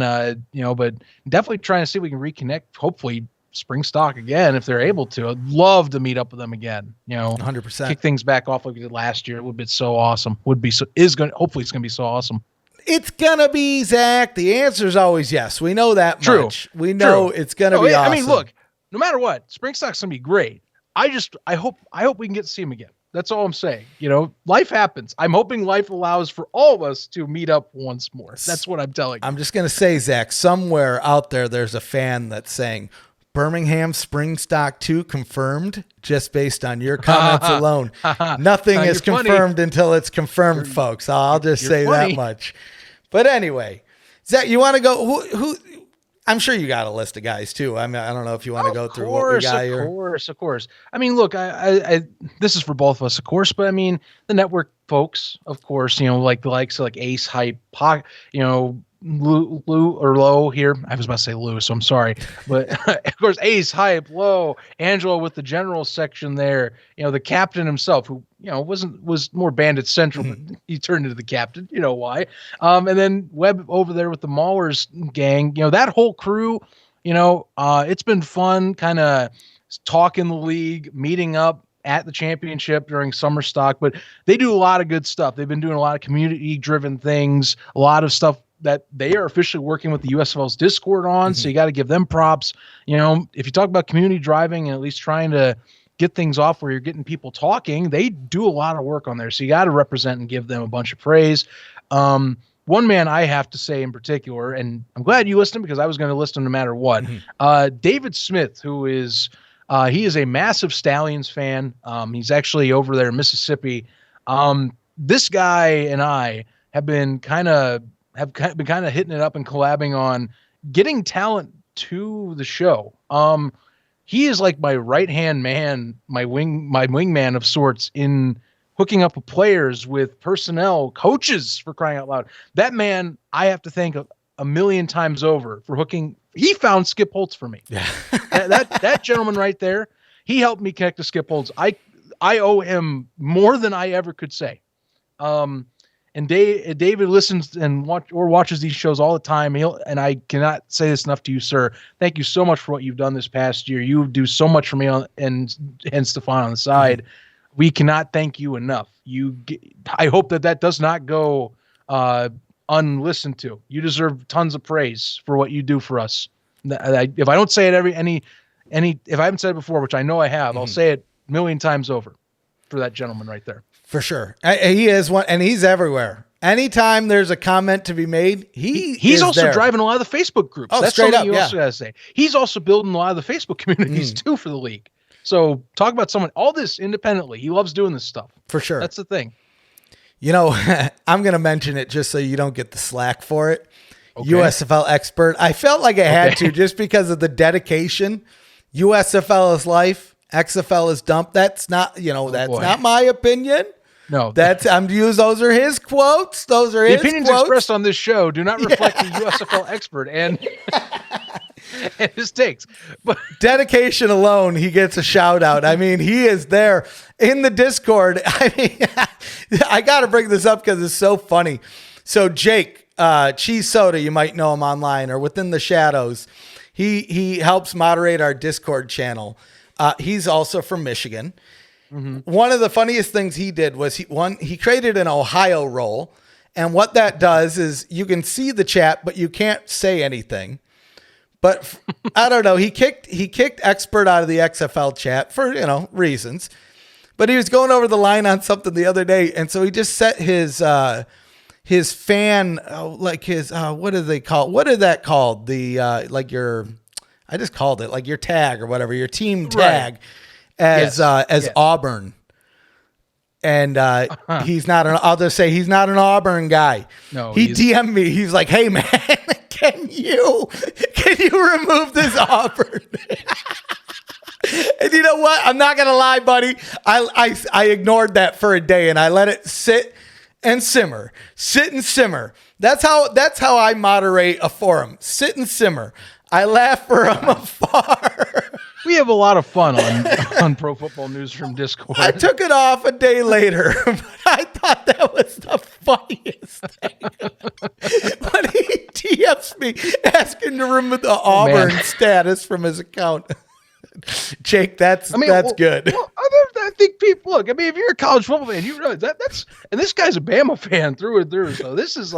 but definitely trying to see if we can reconnect, hopefully Springstock again, if they're able to. I'd love to meet up with them again, 100%. Kick things back off like we did last year. It would be so awesome. Hopefully it's going to be so awesome. It's going to be, Zach. The answer is always yes. We know that much. We know it's going to be awesome. I mean, look, no matter what, Springstock's going to be great. I hope we can get to see him again. That's all I'm saying. Life happens. I'm hoping life allows for all of us to meet up once more. That's what I'm telling you. I'm just going to say, Zach, somewhere out there's a fan that's saying, Birmingham Springstock 2 confirmed, just based on your comments alone. Nothing is confirmed until it's confirmed, folks. I'll just say that much. But anyway, Zach, you want to go? Who? I'm sure you got a list of guys too. I mean, I don't know if you want to go through what we got here. Of course. I mean, look, I this is for both of us, of course. But I mean, the network folks, of course. Like the likes of like Ace Hype, Lou or Low here. I was about to say Lou, so I'm sorry. But of course, Ace, Hype, Low, Angelo with the general section there. The captain himself, who was more Bandit Central, but he turned into the captain. You know why? And then Webb over there with the Maulers gang. That whole crew. It's been fun, kind of talking the league, meeting up at the championship during summer stock. But they do a lot of good stuff. They've been doing a lot of community-driven things, a lot of stuff that they are officially working with the USFL's Discord on. So you got to give them props. If you talk about community driving and at least trying to get things off where you're getting people talking, they do a lot of work on there. So you got to represent and give them a bunch of praise. One man I have to say in particular, and I'm glad you listed him because I was going to list him no matter what. David Smith, who is, he is a massive Stallions fan. He's actually over there in Mississippi. This guy and I have been kind of hitting it up and collabing on getting talent to the show. He is like my right-hand man, my wingman of sorts in hooking up with players, with personnel, coaches, for crying out loud. That man, I have to thank a million times over for hooking. He found Skip Holtz for me. Yeah. that gentleman right there, he helped me connect to Skip Holtz. I owe him more than I ever could say. And David listens and watches these shows all the time. And I cannot say this enough to you, sir. Thank you so much for what you've done this past year. You do so much for me and Stefan on the side. We cannot thank you enough. I hope that does not go unlistened to. You deserve tons of praise for what you do for us. If I don't say it if I haven't said it before, which I know I have, I'll say it a million times over for that gentleman right there. For sure. He is one, and he's everywhere. Anytime there's a comment to be made, he's also there. Driving a lot of the Facebook groups. Oh, that's straight something up, you also got to say. He's also building a lot of the Facebook communities too for the league. So talk about someone, all this independently. He loves doing this stuff. For sure. That's the thing. I'm going to mention it just so you don't get the slack for it. Okay. USFL expert. I felt like I had to just because of the dedication. USFL is life. XFL is dump. That's not, not my opinion. No, those are his quotes. Those are his opinions quotes. Expressed on this show do not reflect the USFL expert and his takes. But dedication alone, he gets a shout out. I mean, he is there in the Discord. I mean, I got to bring this up because it's so funny. So Jake, Cheese Soda, you might know him online or within the shadows. He helps moderate our Discord channel. He's also from Michigan. One of the funniest things he did was he created an Ohio role, And what that does is you can see the chat, but you can't say anything. But I don't know. He kicked Expert out of the XFL chat for, reasons. But he was going over the line on something the other day. And so he just set his fan, what do they call it? What is that called? I just called it like your tag or whatever, your team tag as Auburn. And he's not I'll just say he's not an Auburn guy. No, he DM'd me. He's like, hey man, can you remove this Auburn? And you know what? I'm not gonna lie, buddy. I ignored that for a day and I let it sit and simmer. Sit and simmer. That's how I moderate a forum. Sit and simmer. I laugh from afar. We have a lot of fun on Pro Football News from Discord. I took it off a day later, but I thought that was the funniest thing. When he DMs me asking to remove the Auburn status from his account. Jake, that's good. Well, I think people look. I mean, if you're a college football fan, you realize and this guy's a Bama fan through and through. So this is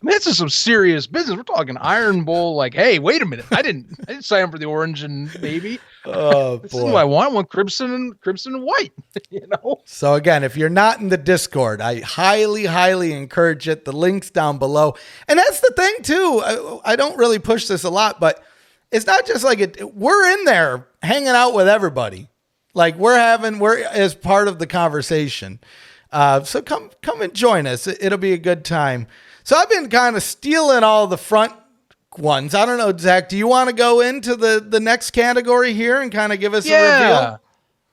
this is some serious business. We're talking Iron Bowl. Like, hey, wait a minute, I didn't sign up for the orange and navy. Oh This is what I want. I want crimson and white. So again, if you're not in the Discord, I highly, highly encourage it. The link's down below. And that's the thing too. I don't really push this a lot, but it's not just like we're in there hanging out with everybody. Like we're as part of the conversation. So come and join us. It'll be a good time. So I've been kind of stealing all the front ones. I don't know, Zach, do you want to go into the next category here and kind of give us a reveal?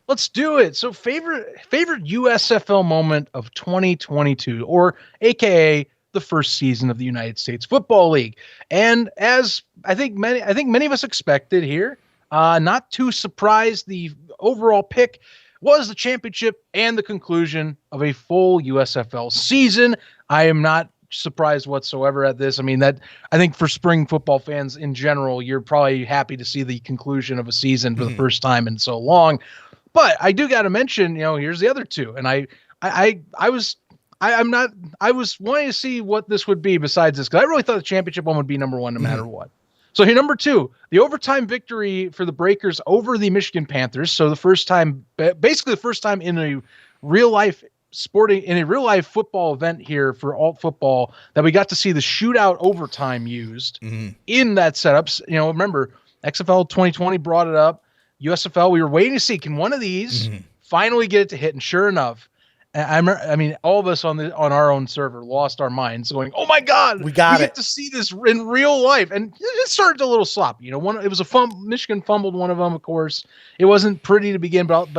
Let's do it. So favorite USFL moment of 2022, or AKA the first season of the United States Football League. And as I think many of us expected here, not too surprised, the overall pick was the championship and the conclusion of a full USFL season. I am not surprised whatsoever at this. I mean, I think for spring football fans in general, you're probably happy to see the conclusion of a season for the first time in so long. But I do got to mention, here's the other two. And I was wanting to see what this would be besides this, because I really thought the championship one would be number one no matter what. So here, number two, the overtime victory for the Breakers over the Michigan Panthers. So basically the first time in a real life football event here for alt football that we got to see the shootout overtime used in that setup. Remember, XFL 2020 brought it up. USFL, we were waiting to see, can one of these finally get it to hit? And sure enough, all of us on our own server lost our minds going, oh my God, we get to see this in real life. And it started a little sloppy. It was a Michigan fumbled one of them, of course. It wasn't pretty to begin, but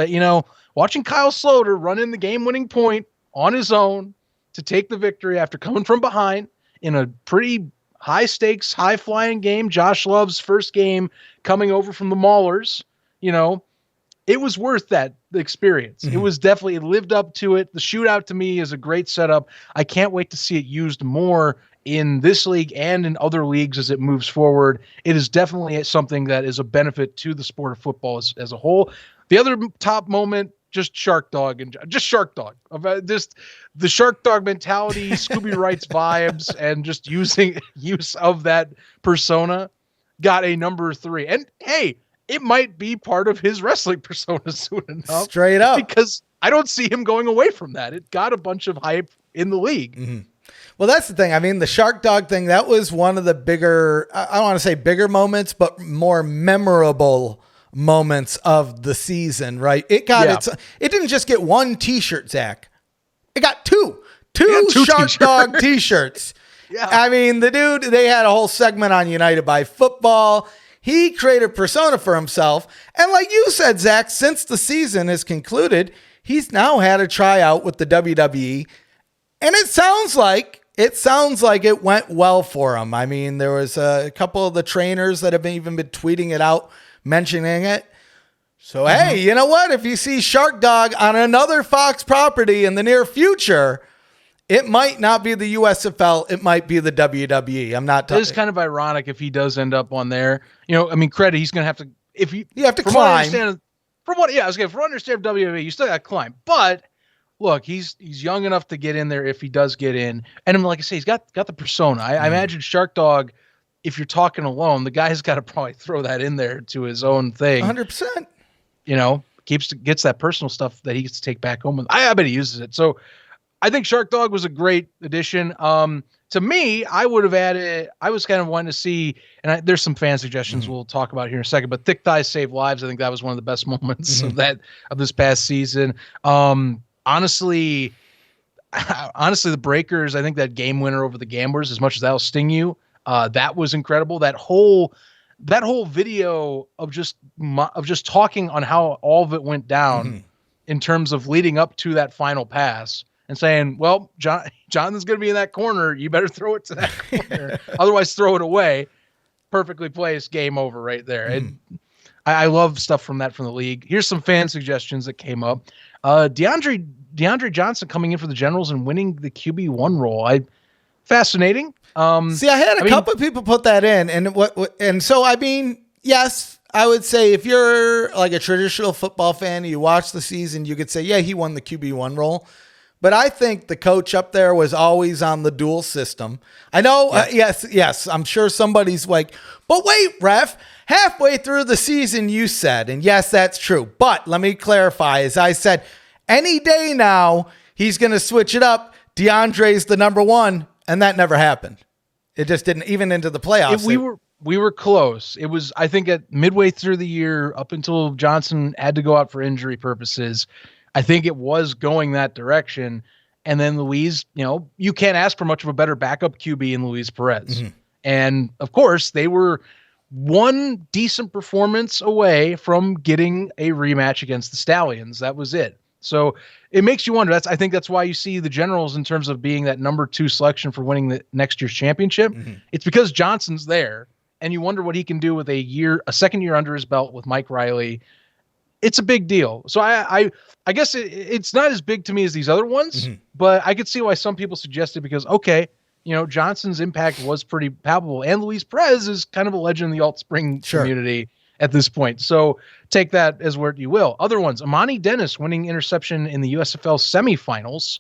watching Kyle Sloter run in the game-winning point on his own to take the victory after coming from behind in a pretty high-stakes, high-flying game, Josh Love's first game coming over from the Maulers, it was worth the experience. It was definitely, it lived up to it. The shootout to me is a great setup. I can't wait to see it used more in this league and in other leagues as it moves forward. It is definitely something that is a benefit to the sport of football as a whole. The other top moment, just Shark Dog the Shark Dog mentality, Scooby Wrights vibes, and just use of that persona got a number 3. And hey, it might be part of his wrestling persona soon enough. Straight up. Because I don't see him going away from that. It got a bunch of hype in the league. Well, that's the thing. I mean, the Shark Dog thing, that was one of the bigger, I don't want to say bigger moments, but more memorable moments of the season, right? It didn't just get one t-shirt, Zach. It got two Shark Dog t-shirts. Yeah. I mean, the dude, they had a whole segment on United by Football. He created a persona for himself. And like you said, Zach, since the season is concluded, he's now had a tryout with the WWE. And it sounds like it went well for him. I mean, there was a couple of the trainers that have even been tweeting it out, mentioning it. So, hey, you know what? If you see Shark Dog on another Fox property in the near future, it might not be the USFL. It might be the WWE. I'm not talking. It's kind of ironic if he does end up on there. Credit, he's going to have to, you have to climb. From what I understand WWE, you still got to climb. But look, he's young enough to get in there if he does get in. And like I say, he's got the persona. I imagine Shark Dog, if you're talking alone, the guy's got to probably throw that in there to his own thing. 100%. Gets that personal stuff that he gets to take back home with. I bet he uses it. So I think Shark Dog was a great addition. To me, I would have added, I was kind of wanting to see, and there's some fan suggestions we'll talk about here in a second, but Thick Thighs Save Lives. I think that was one of the best moments of this past season. Honestly, the Breakers, I think that game winner over the Gamblers, as much as that'll sting you, that was incredible. That whole video of just talking on how all of it went down in terms of leading up to that final pass and saying, well, Jonathan's going to be in that corner. You better throw it to that corner. Otherwise, throw it away. Perfectly placed. Game over right there. And I love stuff from the league. Here's some fan suggestions that came up. DeAndre Johnson coming in for the Generals and winning the QB1 role. Fascinating. See, I had a couple of people put that in, and so I mean, yes, I would say if you're like a traditional football fan, you watch the season, you could say, yeah, he won the QB1 role. But I think the coach up there was always on the dual system. I know, yes, I'm sure somebody's like, but wait, ref, halfway through the season you said, and yes, that's true. But let me clarify, as I said, any day now, he's going to switch it up. DeAndre's the number one, and that never happened. It just didn't, even into the playoffs. We were close. It was, I think, at midway through the year, up until Johnson had to go out for injury purposes, I think it was going that direction. And then Luis, you can't ask for much of a better backup QB in Luis Perez. And of course, they were one decent performance away from getting a rematch against the Stallions. That was it. So it makes you wonder. I think that's why you see the Generals in terms of being that number 2 selection for winning the next year's championship. It's because Johnson's there, and you wonder what he can do with a second year under his belt with Mike Riley. It's a big deal. So I guess it's not as big to me as these other ones, but I could see why some people suggested, because, okay, Johnson's impact was pretty palpable, and Luis Perez is kind of a legend in the alt spring community at this point. So take that as where you will. Other ones, Amani Dennis winning interception in the USFL semifinals.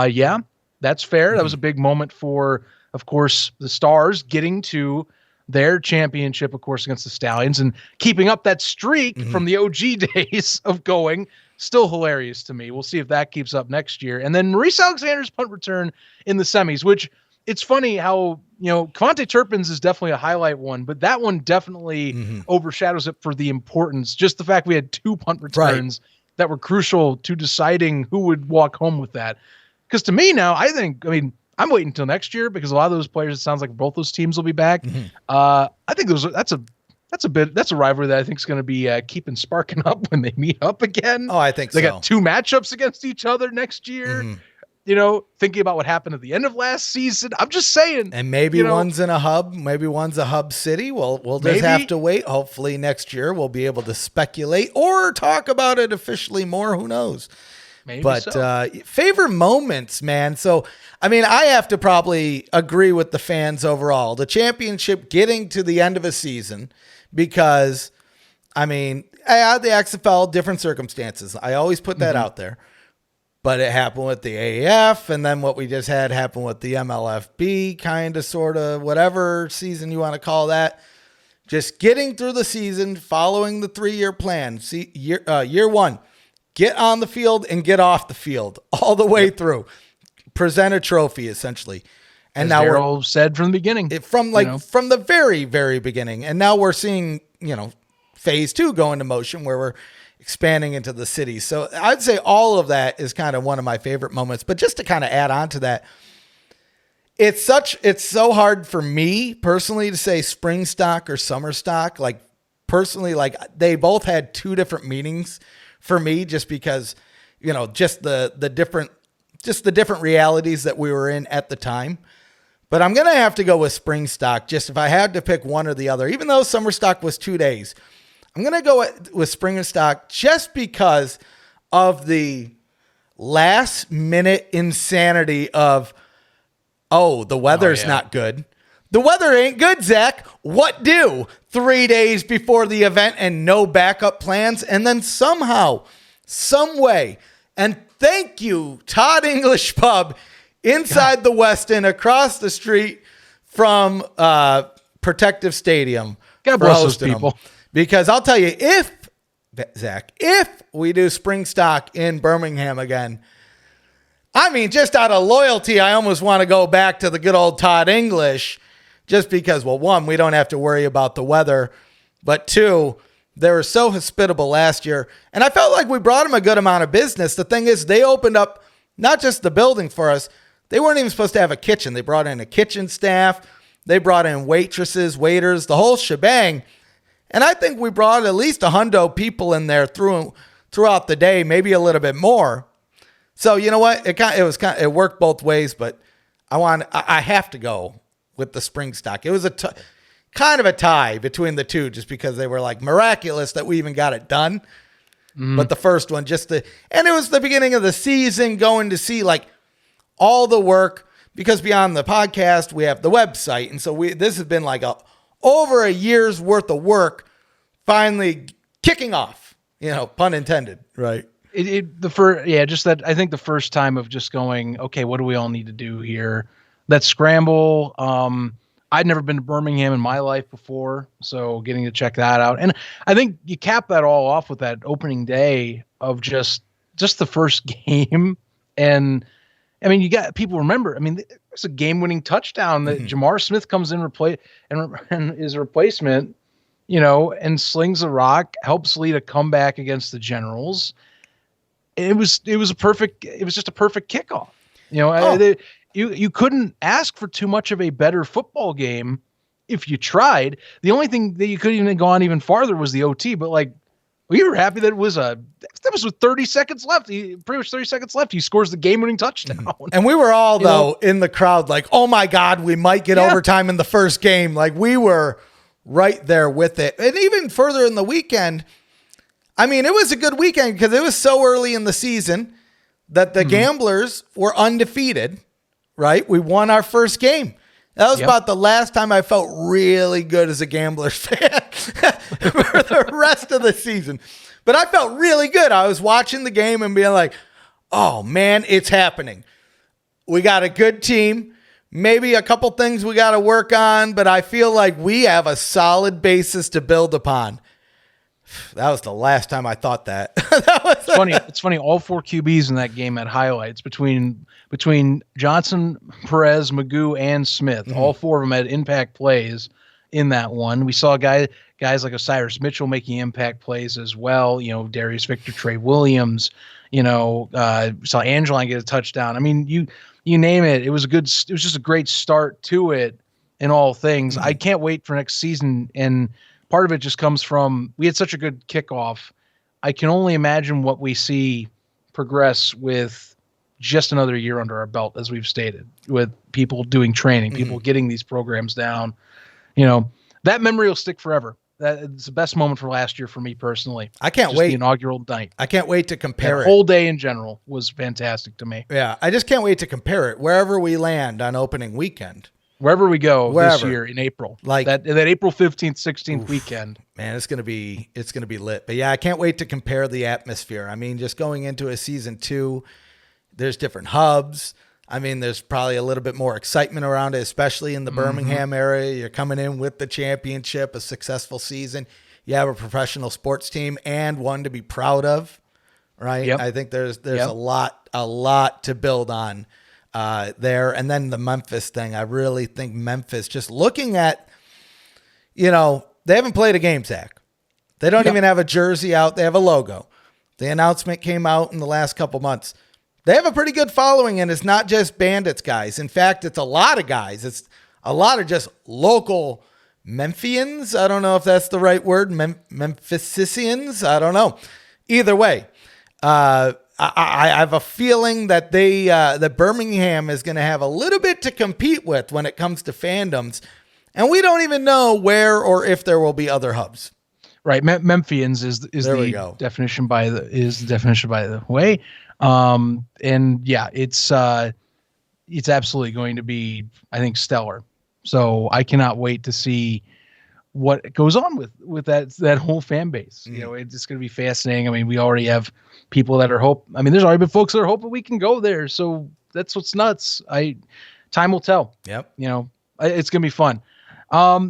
Yeah, that's fair. That was a big moment for, of course, the Stars getting to their championship, of course, against the Stallions and keeping up that streak from the OG days of going. Still hilarious to me. We'll see if that keeps up next year. And then Maurice Alexander's punt return in the semis, which it's funny how, Kvante Turpin's is definitely a highlight one, but that one definitely overshadows it for the importance. Just the fact we had 2 punt returns that were crucial to deciding who would walk home with that. Because to me now, I'm waiting until next year, because a lot of those players, it sounds like both those teams will be back. I think that's a rivalry that I think is going to be keeping sparking up when they meet up again. Oh, I think they got 2 matchups against each other next year. Thinking about what happened at the end of last season. I'm just saying. And maybe one's in a hub, maybe one's a hub city. We'll just have to wait. Hopefully next year we'll be able to speculate or talk about it officially more. Who knows? Favorite moments, man. So, I have to probably agree with the fans overall. The championship, getting to the end of a season, because, I had the XFL, different circumstances. I always put that out there. But it happened with the AAF, and then what we just had happened with the MLFB, kind of, sort of, whatever season you want to call that. Just getting through the season, following the 3-year plan. See, year 1, get on the field and get off the field all the way through. Present a trophy, essentially. And as now Daryl said from the beginning. From the very, very beginning. And now we're seeing, phase 2 go into motion, where we're expanding into the city. So I'd say all of that is kind of one of my favorite moments. But just to kind of add on to that, it's so hard for me personally to say spring stock or summer stock. Like, personally, like, they both had 2 different meanings for me, just because, just the different realities that we were in at the time. But I'm going to have to go with spring stock, just if I had to pick one or the other, even though summer stock was 2 days. I'm going to go with spring stock just because of the last minute insanity of, the weather's not good. The weather ain't good, Zach. What do? 3 days before the event and no backup plans. And then somehow, some way, and thank you, Todd English Pub inside the Westin across the street from Protective Stadium. God bless those people. Because I'll tell you, if we do spring stock in Birmingham again, I mean, just out of loyalty, I almost want to go back to the good old Todd English just because, well, one, we don't have to worry about the weather, but two, they were so hospitable last year. And I felt like we brought them a good amount of business. The thing is, they opened up not just the building for us. They weren't even supposed to have a kitchen. They brought in a kitchen staff. They brought in waitresses, waiters, the whole shebang. And I think we brought at least 100 people in there throughout the day, maybe a little bit more. So you know what? It worked both ways, but I have to go with the spring stock. It was kind of a tie between the two, just because they were like miraculous that we even got it done. But the first one, and it was the beginning of the season, going to see like all the work, because beyond the podcast, we have the website. And so this has been like over a year's worth of work finally kicking off, pun intended. Right. I think the first time of just going, okay, what do we all need to do here? That scramble. I'd never been to Birmingham in my life before, so getting to check that out. And I think you cap that all off with that opening day of just the first game. And I mean, you got people remember, I mean, it's a game-winning touchdown that Jamar Smith comes in and is a replacement, and slings the rock, helps lead a comeback against the Generals. It was just a perfect kickoff. You couldn't ask for too much of a better football game if you tried. The only thing that you couldn't even go on even farther was the OT, but like, we were happy that that was with 30 seconds left. Pretty much 30 seconds left. He scores the game-winning touchdown. And we were all, in the crowd, like, oh my God, we might get overtime in the first game. Like, we were right there with it. And even further in the weekend, I mean, it was a good weekend because it was so early in the season that the Gamblers were undefeated, right? We won our first game. That was about the last time I felt really good as a Gamblers fan for the rest of the season. But I felt really good. I was watching the game and being like, oh, man, it's happening. We got a good team. Maybe a couple things we got to work on, but I feel like we have a solid basis to build upon. That was the last time I thought that. It's funny. All four QBs in that game had highlights between Johnson, Perez, Magoo, and Smith. All four of them had impact plays in that one. We saw guys like Osiris Mitchell making impact plays as well. Darius Victor, Trey Williams. Saw Angeline get a touchdown. I mean, you name it. It was just a great start to it in all things. I can't wait for next season. And part of it just comes from, we had such a good kickoff. I can only imagine what we see progress with just another year under our belt, as we've stated, with people doing training, people getting these programs down. That memory will stick forever. It's the best moment for last year for me personally. I can't wait. The inaugural night. I can't wait to compare it. The whole day in general was fantastic to me. Yeah, I just can't wait to compare it wherever we land on opening weekend. Wherever we go this year in April, like that April 15th, 16th weekend, man, it's gonna be lit. But yeah, I can't wait to compare the atmosphere. I mean, just going into a season 2, there's different hubs. I mean, there's probably a little bit more excitement around it, especially in the Birmingham area. You're coming in with the championship, a successful season. You have a professional sports team and one to be proud of, right? Yep. I think there's a lot to build on. There. And then the Memphis thing, I really think Memphis, just looking at, they haven't played a game, Zach. They don't even have a jersey out. They have a logo. The announcement came out in the last couple months. They have a pretty good following, and it's not just Bandits guys. In fact, it's a lot of guys. It's a lot of just local Memphians. I don't know if that's the right word. Memphisians. I don't know. Either way, I have a feeling that that Birmingham is going to have a little bit to compete with when it comes to fandoms, and we don't even know where or if there will be other hubs. Right, Memphians is the definition by the way, and yeah, it's absolutely going to be, I think, stellar. So I cannot wait to see what goes on with that whole fan base. You know, it's going to be fascinating. I mean, we already have people that are there's already been folks that are hoping we can go there. So that's what's nuts. Time will tell. Yep. You know, it's going to be fun.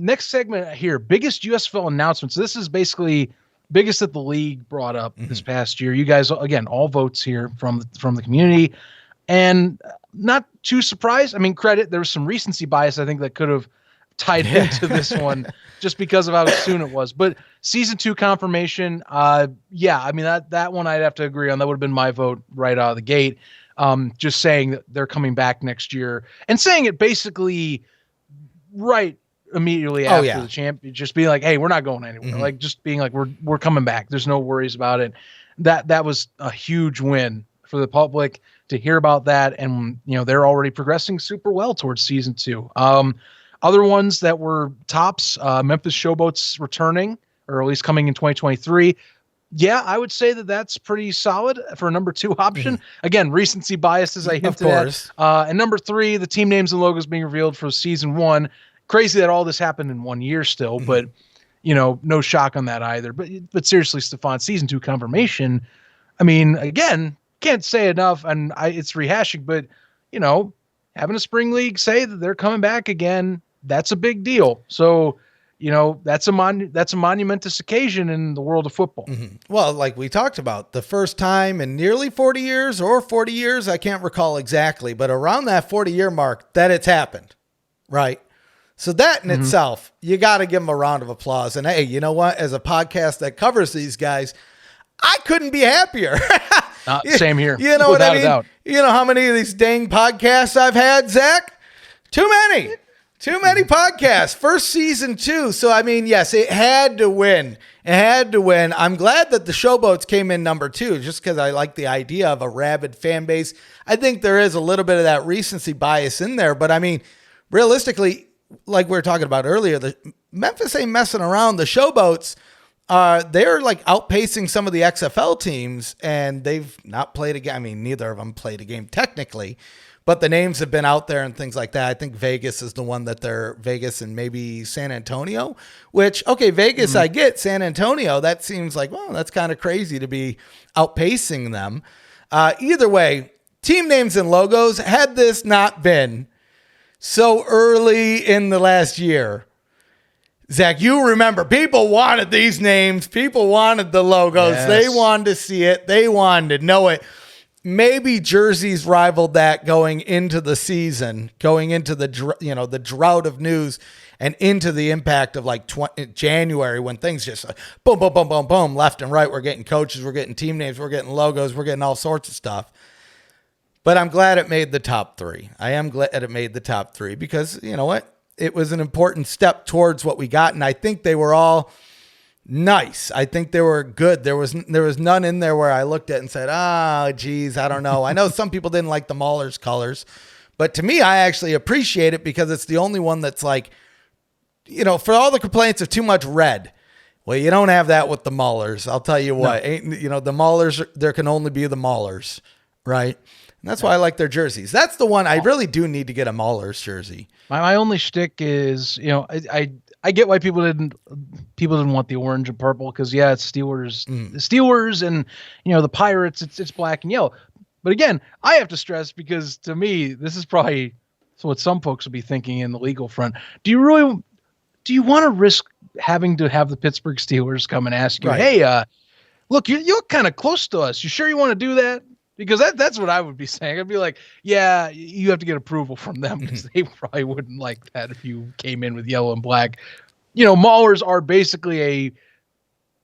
Next segment here, biggest USFL announcements. This is basically biggest that the league brought up this past year. You guys, again, all votes here from the community, and not too surprised. I mean, there was some recency bias, I think, that could have tied into this one just because of how soon it was. But season 2 confirmation, yeah, I mean, that one I'd have to agree on. That would have been my vote right out of the gate. Just saying that they're coming back next year and saying it basically right immediately after the champion, just being like, hey, we're not going anywhere. Like, just being like, we're coming back. There's no worries about it. That was a huge win for the public to hear about that. And, you know, they're already progressing super well towards season 2. Other ones that were tops, Memphis Showboats returning, or at least coming in 2023. Yeah, I would say that's pretty solid for a number 2 option. Again, recency biases I hinted at. And number 3, the team names and logos being revealed for season 1. Crazy that all this happened in 1 year still, but you know, no shock on that either. But seriously, Stefan, season 2 confirmation. I mean, again, can't say enough, and it's rehashing, but you know, having a spring league say that they're coming back again, that's a big deal. So, you know, that's a monumentous occasion in the world of football. Well, like we talked about, the first time in nearly 40 years or 40 years, I can't recall exactly, but around that 40-year mark that it's happened, right? So that in itself, you got to give them a round of applause. And hey, you know what? As a podcast that covers these guys, I couldn't be happier. Same here. You know what I mean? You know how many of these dang podcasts I've had, Zach? Too many. Too many podcasts. First season 2. So, I mean, yes, it had to win. It had to win. I'm glad that the Showboats came in number 2 just because I like the idea of a rabid fan base. I think there is a little bit of that recency bias in there. But, I mean, realistically, like we were talking about earlier, the Memphis ain't messing around. The Showboats, they're like outpacing some of the XFL teams, and they've not played a game. I mean, neither of them played a game technically. But the names have been out there and things like that. I think Vegas is the one that Vegas and maybe San Antonio, which, okay, Vegas, I get. San Antonio, that seems like, well, that's kind of crazy to be outpacing them. Either way, team names and logos, had this not been so early in the last year, Zach, you remember, people wanted these names. People wanted the logos. Yes. They wanted to see it. They wanted to know it. Maybe jerseys rivaled that going into the season, going into the drought of news and into the impact of like January when things just like boom, boom, boom, boom, boom, left and right. We're getting coaches, we're getting team names, we're getting logos, we're getting all sorts of stuff. But I'm glad it made the top 3. I am glad it made the top 3 because, you know what? It was an important step towards what we got, and I think they were all nice. I think they were good. There was none in there where I looked at and said, geez, I don't know. I know some people didn't like the Maulers colors, but to me, I actually appreciate it because it's the only one that's like, you know, for all the complaints of too much red. Well, you don't have that with the Maulers. I'll tell you what, you know, the Maulers, there can only be the Maulers, right? And that's why I like their jerseys. That's the one I really do need to get a Maulers jersey. My only shtick is, you know, I get why people didn't want the orange and purple because it's Steelers, the Steelers, and you know the Pirates. It's black and yellow. But again, I have to stress because to me this is probably what some folks would be thinking in the legal front. Do you want to risk having to have the Pittsburgh Steelers come and ask you, hey, look, you're kind of close to us. You sure you want to do that? Because that's what I would be saying. I'd be like, yeah, you have to get approval from them because they probably wouldn't like that if you came in with yellow and black. You know, Maulers are basically a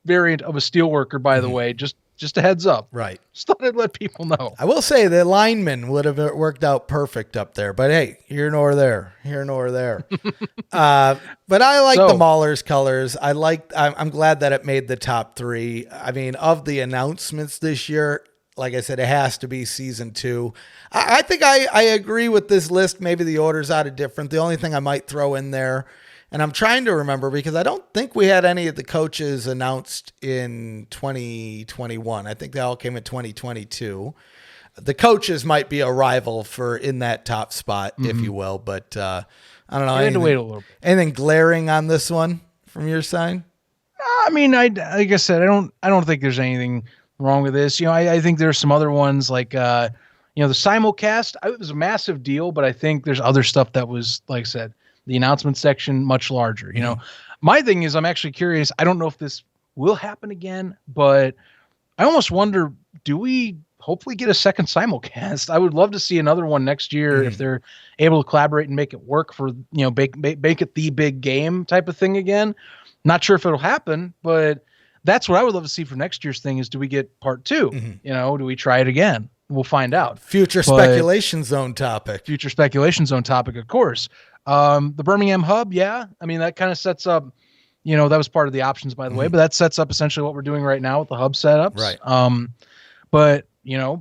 variant of a steelworker, by the way, just a heads up. Right. Just thought I'd let people know. I will say the linemen would have worked out perfect up there, but hey, here nor there. But I like the Maulers colors. I'm glad that it made the top 3. I mean, of the announcements this year, like I said, it has to be season 2. I think I agree with this list. Maybe the order's out of different. The only thing I might throw in there, and I'm trying to remember because I don't think we had any of the coaches announced in 2021. I think they all came in 2022. The coaches might be a rival for in that top spot, if you will. But I don't know. I had to wait a little bit. Anything glaring on this one from your side? I mean, like I said, I don't think there's anything wrong with this. I think there's some other ones like, the simulcast. It was a massive deal, but I think there's other stuff that was, like I said, the announcement section much larger. My thing is, I'm actually curious. I don't know if this will happen again, but I almost wonder, do we hopefully get a second simulcast? I would love to see another one next year if they're able to collaborate and make it work for, make it the big game type of thing again. Not sure if it'll happen, but that's what I would love to see for next year's thing is, do we get part 2? Do we try it again? We'll find out. Future speculation zone topic, of course. The Birmingham hub. Yeah. I mean, that kind of sets up, that was part of the options, by the way, but that sets up essentially what we're doing right now with the hub setups. Right. But,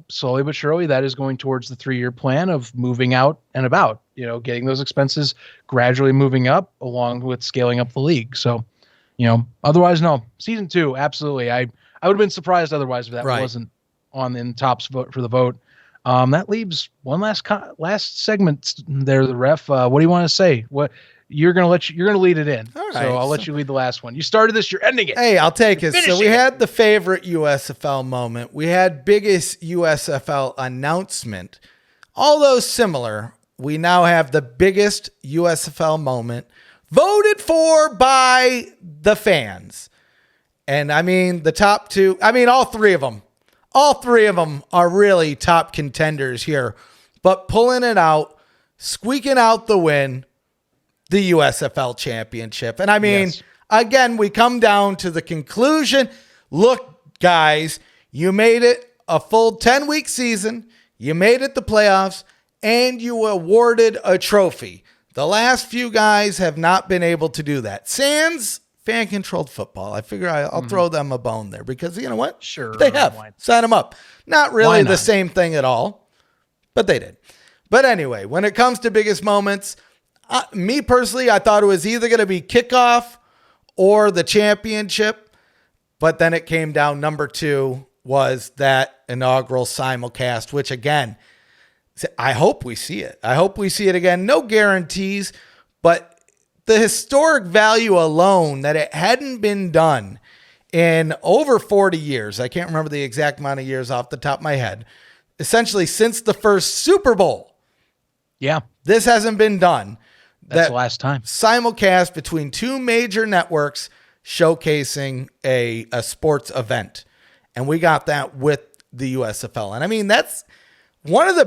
slowly but surely that is going towards the 3-year plan of moving out and about, getting those expenses gradually moving up along with scaling up the league. So, otherwise, no. Season 2, absolutely. I would have been surprised otherwise if that wasn't in Top's vote for the vote. That leaves one last segment there, the ref. What do you want to say? What you're going to lead it in. All right, so I'll let you lead the last one. You started this, you're ending it. Hey, I'll take it. So we had the favorite USFL moment. We had biggest USFL announcement. All those similar. We now have the biggest USFL moment voted for by the fans. And I mean, the top 2, all 3 of them. All 3 of them are really top contenders here. But pulling it out, squeaking out the win, the USFL championship. And I mean, again, we come down to the conclusion. Look, guys, you made it a full 10-week season. You made it the playoffs, and you awarded a trophy. The last few guys have not been able to do that. Sans fan-controlled football. I figure I'll throw them a bone there because you know what? Sure. They have. Sign them up. Not really the same thing at all, but they did. But anyway, when it comes to biggest moments, me personally, I thought it was either going to be kickoff or the championship, but then it came down. Number 2 was that inaugural simulcast, which again, I hope we see it. I hope we see it again. No guarantees, but the historic value alone that it hadn't been done in over 40 years. I can't remember the exact amount of years off the top of my head. Essentially since the first Super Bowl. Yeah. This hasn't been done. That's the last time. Simulcast between 2 major networks showcasing a sports event. And we got that with the USFL. And I mean, that's one of the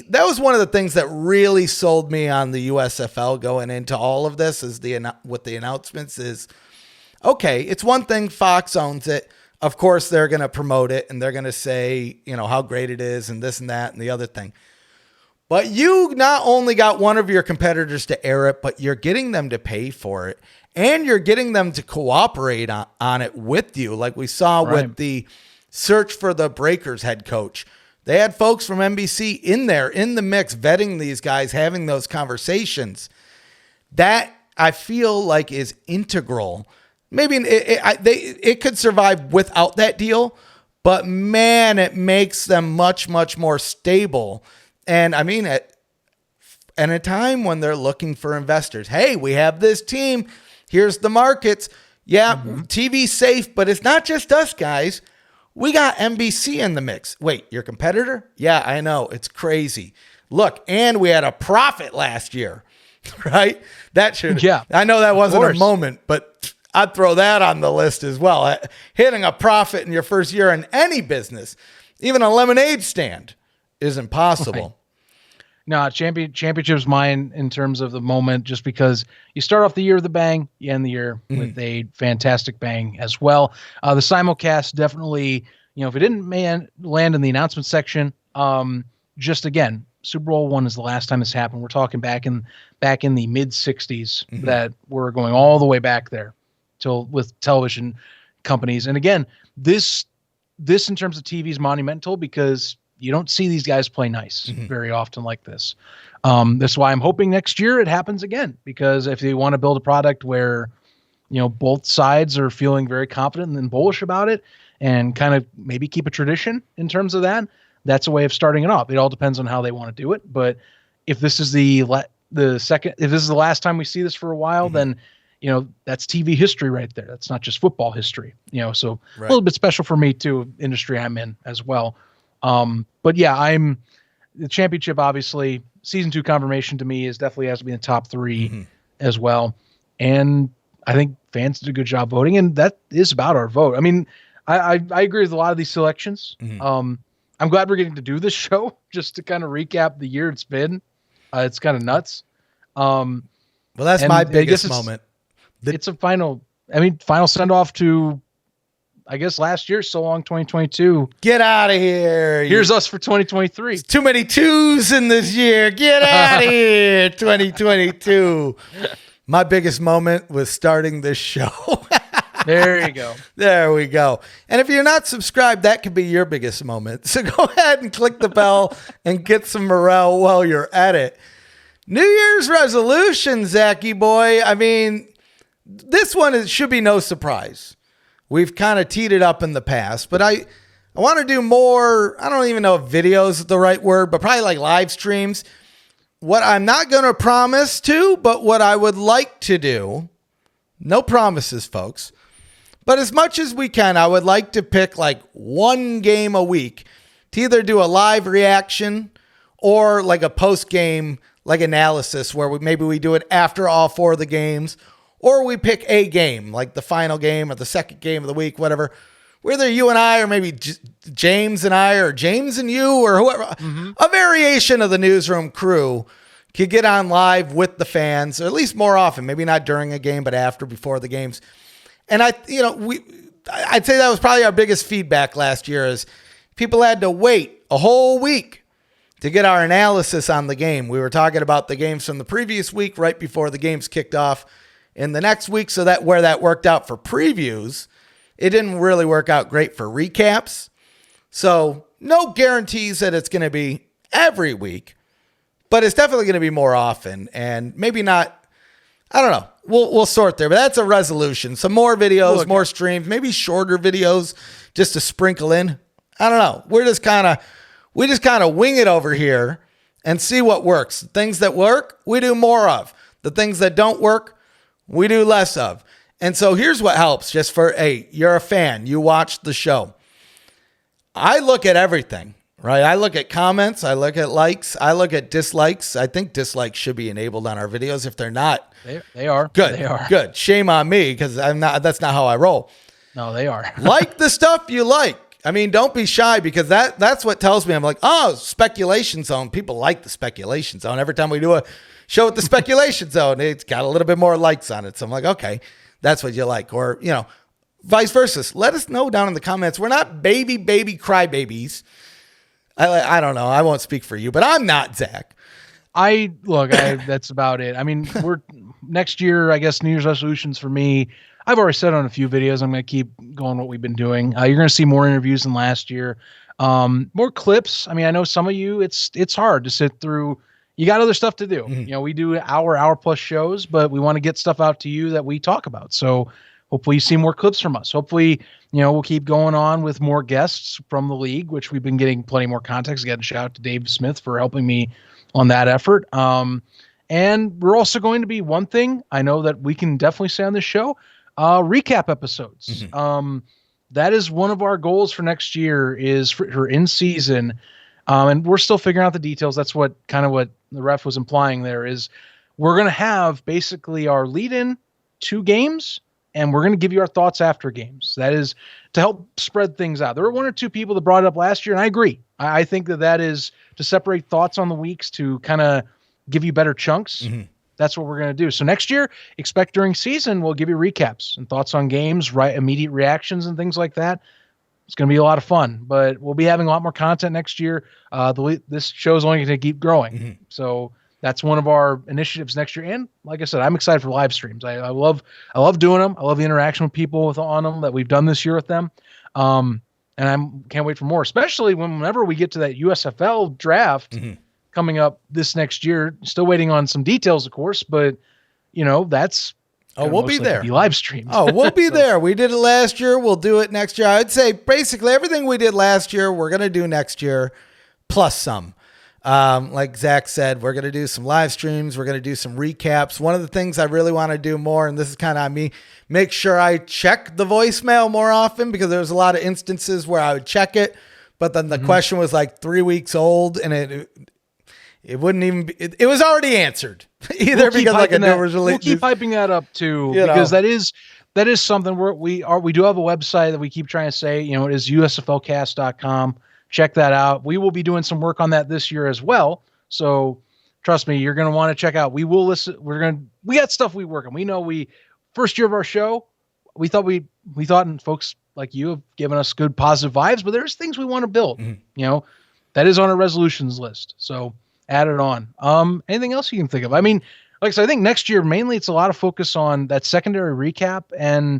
that was one of the things that really sold me on the USFL going into all of this is with the announcements is, okay, it's one thing Fox owns it. Of course, they're going to promote it and they're going to say, how great it is and this and that and the other thing. But you not only got one of your competitors to air it, but you're getting them to pay for it. And you're getting them to cooperate on it with you. Like we saw with the search for the Breakers head coach. They had folks from NBC in there, in the mix, vetting these guys, having those conversations. That I feel like is integral. Maybe it could survive without that deal, but man, it makes them much, much more stable. And I mean, at a time when they're looking for investors, hey, we have this team. Here's the markets. Yeah, TV's safe, but it's not just us, guys. We got NBC in the mix. Wait, your competitor? Yeah, I know. It's crazy. Look, and we had a profit last year, right? That should. Yeah. I know that wasn't a moment, but I'd throw that on the list as well. Hitting a profit in your first year in any business, even a lemonade stand, is impossible. Right. No, championship's mine in terms of the moment, just because you start off the year with a bang, you end the year with a fantastic bang as well. The simulcast definitely, if it didn't land in the announcement section, just again, Super Bowl one is the last time this happened. We're talking back in the mid 60s that we're going all the way back there till with television companies. And again, this in terms of TV is monumental because you don't see these guys play nice very often like this. That's why I'm hoping next year it happens again, because if they want to build a product where, both sides are feeling very confident and bullish about it and kind of maybe keep a tradition in terms of that, that's a way of starting it off. It all depends on how they want to do it. But if this is the last time we see this for a while, then that's TV history right there. That's not just football history, so Right. a little bit special for me too, industry I'm in as well. But yeah, the championship, obviously season 2 confirmation to me definitely has to be in the top 3 as well. And I think fans did a good job voting, and that is about our vote. I mean, I agree with a lot of these selections. I'm glad we're getting to do this show just to kind of recap the year it's been. It's kind of nuts. Well, that's my biggest moment. It's a final send off to, I guess, last year. So long, 2022. Get out of here. Here's us for 2023. There's too many 2s in this year. Get out of here, 2022. My biggest moment was starting this show. There you go. There we go. And if you're not subscribed, that could be your biggest moment. So go ahead and click the bell and get some morale while you're at it. New Year's resolution, Zachy boy. I mean, this one should be no surprise. We've kind of teed it up in the past, but I want to do more. I don't even know if videos is the right word, but probably like live streams. What I'm not going to promise to, but what I would like to do, no promises, folks. But as much as we can, I would like to pick like one game a week to either do a live reaction or like a post-game like analysis where maybe we do it after all 4 of the games, or we pick a game, like the final game or the second game of the week, whatever. Whether you and I, or maybe James and I, or James and you, or whoever, a variation of the newsroom crew could get on live with the fans, or at least more often, maybe not during a game, but after, before the games. And I'd say that was probably our biggest feedback last year is people had to wait a whole week to get our analysis on the game. We were talking about the games from the previous week right before the games kicked off in the next week. So that where that worked out for previews, it didn't really work out great for recaps. So no guarantees that it's going to be every week, but it's definitely going to be more often, and maybe not. I don't know. We'll sort there, but that's a resolution. Some more videos, more streams, maybe shorter videos just to sprinkle in. I don't know. We just kind of wing it over here and see what works. The things that work, we do more of. The things that don't work, we do less of. And so here's what helps just for, hey, you're a fan. You watch the show. I look at everything, right? I look at comments. I look at likes. I look at dislikes. I think dislikes should be enabled on our videos. If they're not, they are. Good. They are. Good. Shame on me because that's not how I roll. No, they are. Like the stuff you like. I mean, don't be shy because that's what tells me. I'm like, oh, speculation zone. People like the speculation zone. Every time we do a show with the speculation zone, it's got a little bit more likes on it. So I'm like, okay, that's what you like. Or, vice versa. Let us know down in the comments. We're not baby crybabies. I don't know. I won't speak for you, but I'm not, Zach. That's about it. I mean, we're next year, I guess, New Year's resolutions for me. I've already said on a few videos, I'm going to keep going what we've been doing. You're going to see more interviews than last year. More clips. I mean, I know some of you, it's hard to sit through. You got other stuff to do. Mm-hmm. We do hour plus shows, but we want to get stuff out to you that we talk about. So hopefully you see more clips from us. Hopefully, we'll keep going on with more guests from the league, which we've been getting plenty more context. Again, shout out to Dave Smith for helping me on that effort. And we're also going to be one thing I know that we can definitely say on this show, recap episodes. Mm-hmm. That is one of our goals for next year is for in season. And we're still figuring out the details. That's what the ref was implying there is we're going to have basically our lead in 2 games, and we're going to give you our thoughts after games. That is to help spread things out. There were 1 or 2 people that brought it up last year, and I agree. I think that is to separate thoughts on the weeks to kind of give you better chunks. Mm-hmm. That's what we're going to do. So next year, expect during season, we'll give you recaps and thoughts on games, right? Immediate reactions and things like that. It's going to be a lot of fun, but we'll be having a lot more content next year. This show is only going to keep growing. Mm-hmm. So that's one of our initiatives next year. And like I said, I'm excited for live streams. I love doing them. I love the interaction with people on them that we've done this year with them. And I can't wait for more, especially whenever we get to that USFL draft coming up this next year. Still waiting on some details, of course, but that's we'll be there. Be live streamed. We'll be there. We did it last year. We'll do it next year. I'd say basically everything we did last year, we're going to do next year, plus some. Like Zach said, we're going to do some live streams. We're going to do some recaps. One of the things I really want to do more, and this is kind of on me, make sure I check the voicemail more often, because there was a lot of instances where I would check it, but then the question was like 3 weeks old, and it wouldn't even be, it was already answered. Either because like a new was released. We'll keep hyping that up too, because that is something we do have a website that we keep trying to say, it is USFLcast.com. Check that out. We will be doing some work on that this year as well. So trust me, you're going to want to check out. We will listen. We got stuff we work on. We know first year of our show, we thought and folks like you have given us good positive vibes, but there's things we want to build, that is on our resolutions list. So add it on. Anything else you can think of? I mean, like I said, I think next year, mainly it's a lot of focus on that secondary recap and,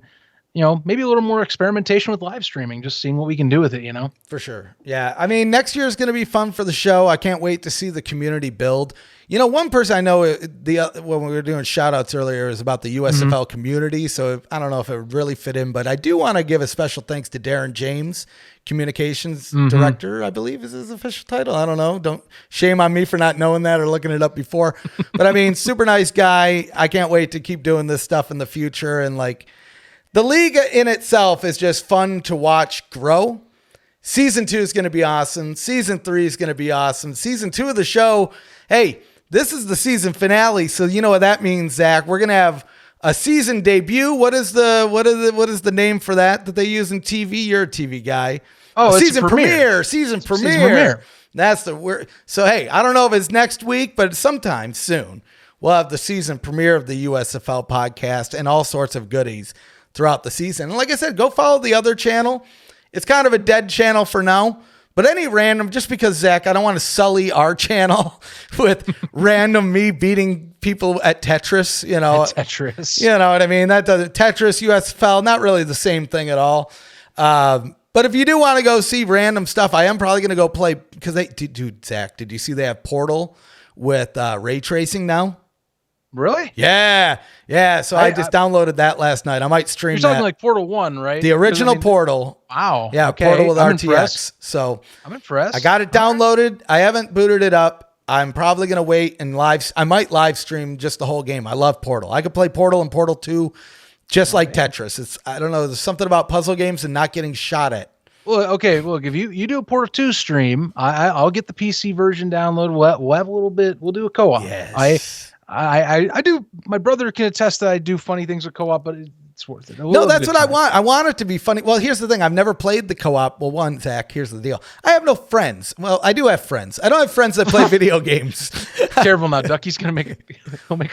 maybe a little more experimentation with live streaming, just seeing what we can do with it, For sure. Yeah. I mean, next year is going to be fun for the show. I can't wait to see the community build. One person I know when we were doing shout outs earlier is about the USFL community. So I don't know if it would really fit in, but I do want to give a special thanks to Darren James, communications director, I believe is his official title. I don't know. Don't shame on me for not knowing that or looking it up before, but I mean, super nice guy. I can't wait to keep doing this stuff in the future. And like, the league in itself is just fun to watch grow. Season 2 is going to be awesome. Season 3 is going to be awesome. Season 2 of the show, hey, this is the season finale. So you know what that means, Zach. We're going to have a season debut. What is the name for that they use in TV? You're a TV guy. Oh, it's season premiere. Season premiere. That's the word. So hey, I don't know if it's next week, but sometime soon we'll have the season premiere of the USFL podcast and all sorts of goodies throughout the season. And like I said, go follow the other channel. It's kind of a dead channel for now, but any random, just because Zach, I don't want to sully our channel with random me beating people at Tetris, Tetris. You know what I mean? That doesn't, Tetris, USFL, not really the same thing at all. But if you do want to go see random stuff, I am probably going to go play, because dude, Zach, did you see they have Portal with ray tracing now? Really? Yeah. So I just downloaded that last night. I might stream that. You're talking like Portal 1, right? The original Portal. Wow. Yeah, okay. Portal with I'm RTX. Impressed. So I'm impressed. I got it downloaded. I haven't booted it up. I'm probably going to wait and I might live stream just the whole game. I love Portal. I could play Portal and Portal 2 just like Tetris. I don't know. There's something about puzzle games and not getting shot at. Well, okay. Look, if you do a Portal 2 stream, I'll get the PC version downloaded. We'll have a little bit. We'll do a co-op. Yes. I do. My brother can attest that I do funny things with co-op, but it's worth it. No, that's what I want. I want it to be funny. Well, here's the thing. I've never played the co-op. Well, one, Zach, here's the deal. I have no friends. Well, I do have friends. I don't have friends that play video games. Careful now, Ducky's gonna make a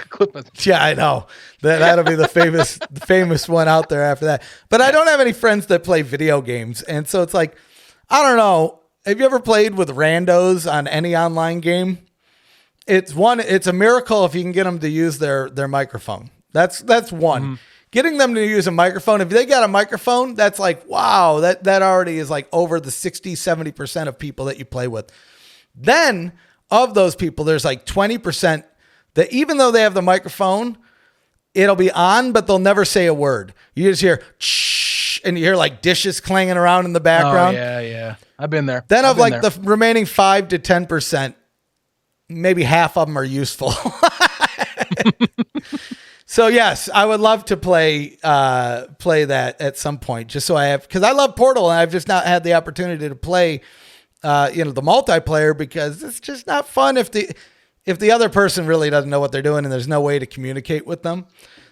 clip of it. Yeah, I know. That'll be the famous one out there after that. But I don't have any friends that play video games, and so it's like, I don't know. Have you ever played with randos on any online game? It's a miracle if you can get them to use their microphone. That's one. Mm-hmm. Getting them to use a microphone. If they got a microphone, that's like, wow, that already is like over the 60, 70% of people that you play with. Then of those people, there's like 20% that even though they have the microphone, it'll be on, but they'll never say a word. You just hear shh, and you hear like dishes clanging around in the background. Oh, yeah. I've been there. Then of like the remaining 5 to 10%, maybe half of them are useful. So yes, I would love to play that at some point, just so I have, because I love Portal and I've just not had the opportunity to play, the multiplayer, because it's just not fun if the other person really doesn't know what they're doing and there's no way to communicate with them.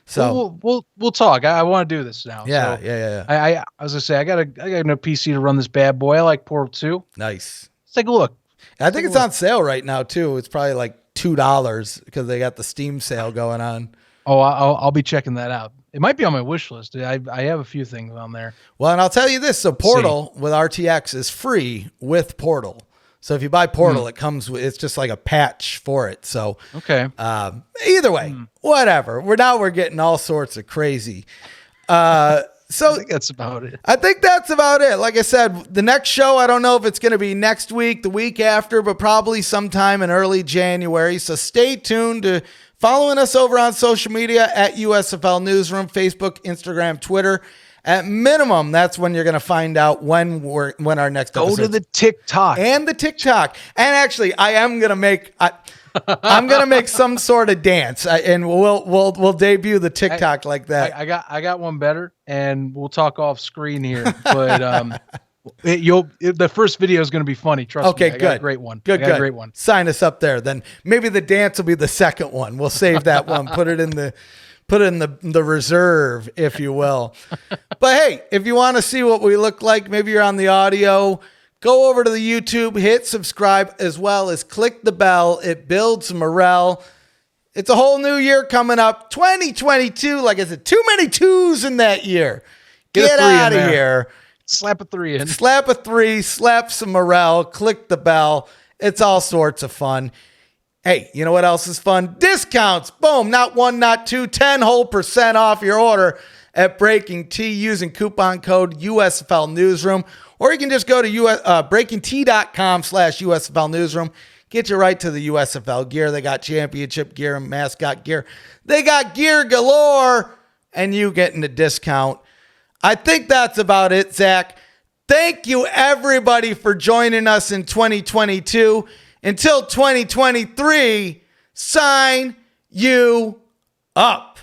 So we'll talk. I want to do this now. Yeah, so yeah. I was gonna say I got no PC to run this bad boy. I like Portal 2. Nice. Let's take a look. I think it's on sale right now too. It's probably like $2 because they got the Steam sale going on. Oh, I'll be checking that out. It might be on my wish list. I have a few things on there. Well, and I'll tell you this. So Portal with RTX is free with Portal. So if you buy Portal, it comes with, it's just like a patch for it. So, okay. Either way, whatever. We're getting all sorts of crazy. So I think that's about it. I think that's about it. Like I said, the next show, I don't know if it's going to be next week, the week after, but probably sometime in early January. So stay tuned to Following us over on social media at USFL Newsroom, Facebook, Instagram, Twitter. At minimum, that's when you're going to find out when our next episode. Go to the TikTok. And the TikTok. And actually, I am going to make I'm going to make some sort of dance, and we'll debut the TikTok like that. I got one better, and we'll talk off screen here, but the first video is going to be funny. Trust me. I got a great one. Good. Great one. Sign us up there. Then maybe the dance will be the second one. We'll save that one. Put it in the reserve, if you will. But hey, if you want to see what we look like, maybe you're on the audio, go over to the YouTube, hit subscribe, as well as click the bell. It builds morale. It's a whole new year coming up. 2022, like I said, too many twos in that year. Get out of here. Slap a 3 in. Slap a 3, slap some morale, click the bell. It's all sorts of fun. Hey, you know what else is fun? Discounts. Boom. Not 1, not 2, 10 whole % off your order at Breaking Tea using coupon code USFL Newsroom. Or you can just go to breakingtea.com/USFL Newsroom. Get you right to the USFL gear. They got championship gear and mascot gear. They got gear galore, and you getting a discount. I think that's about it, Zach. Thank you, everybody, for joining us in 2022. Until 2023, sign you up.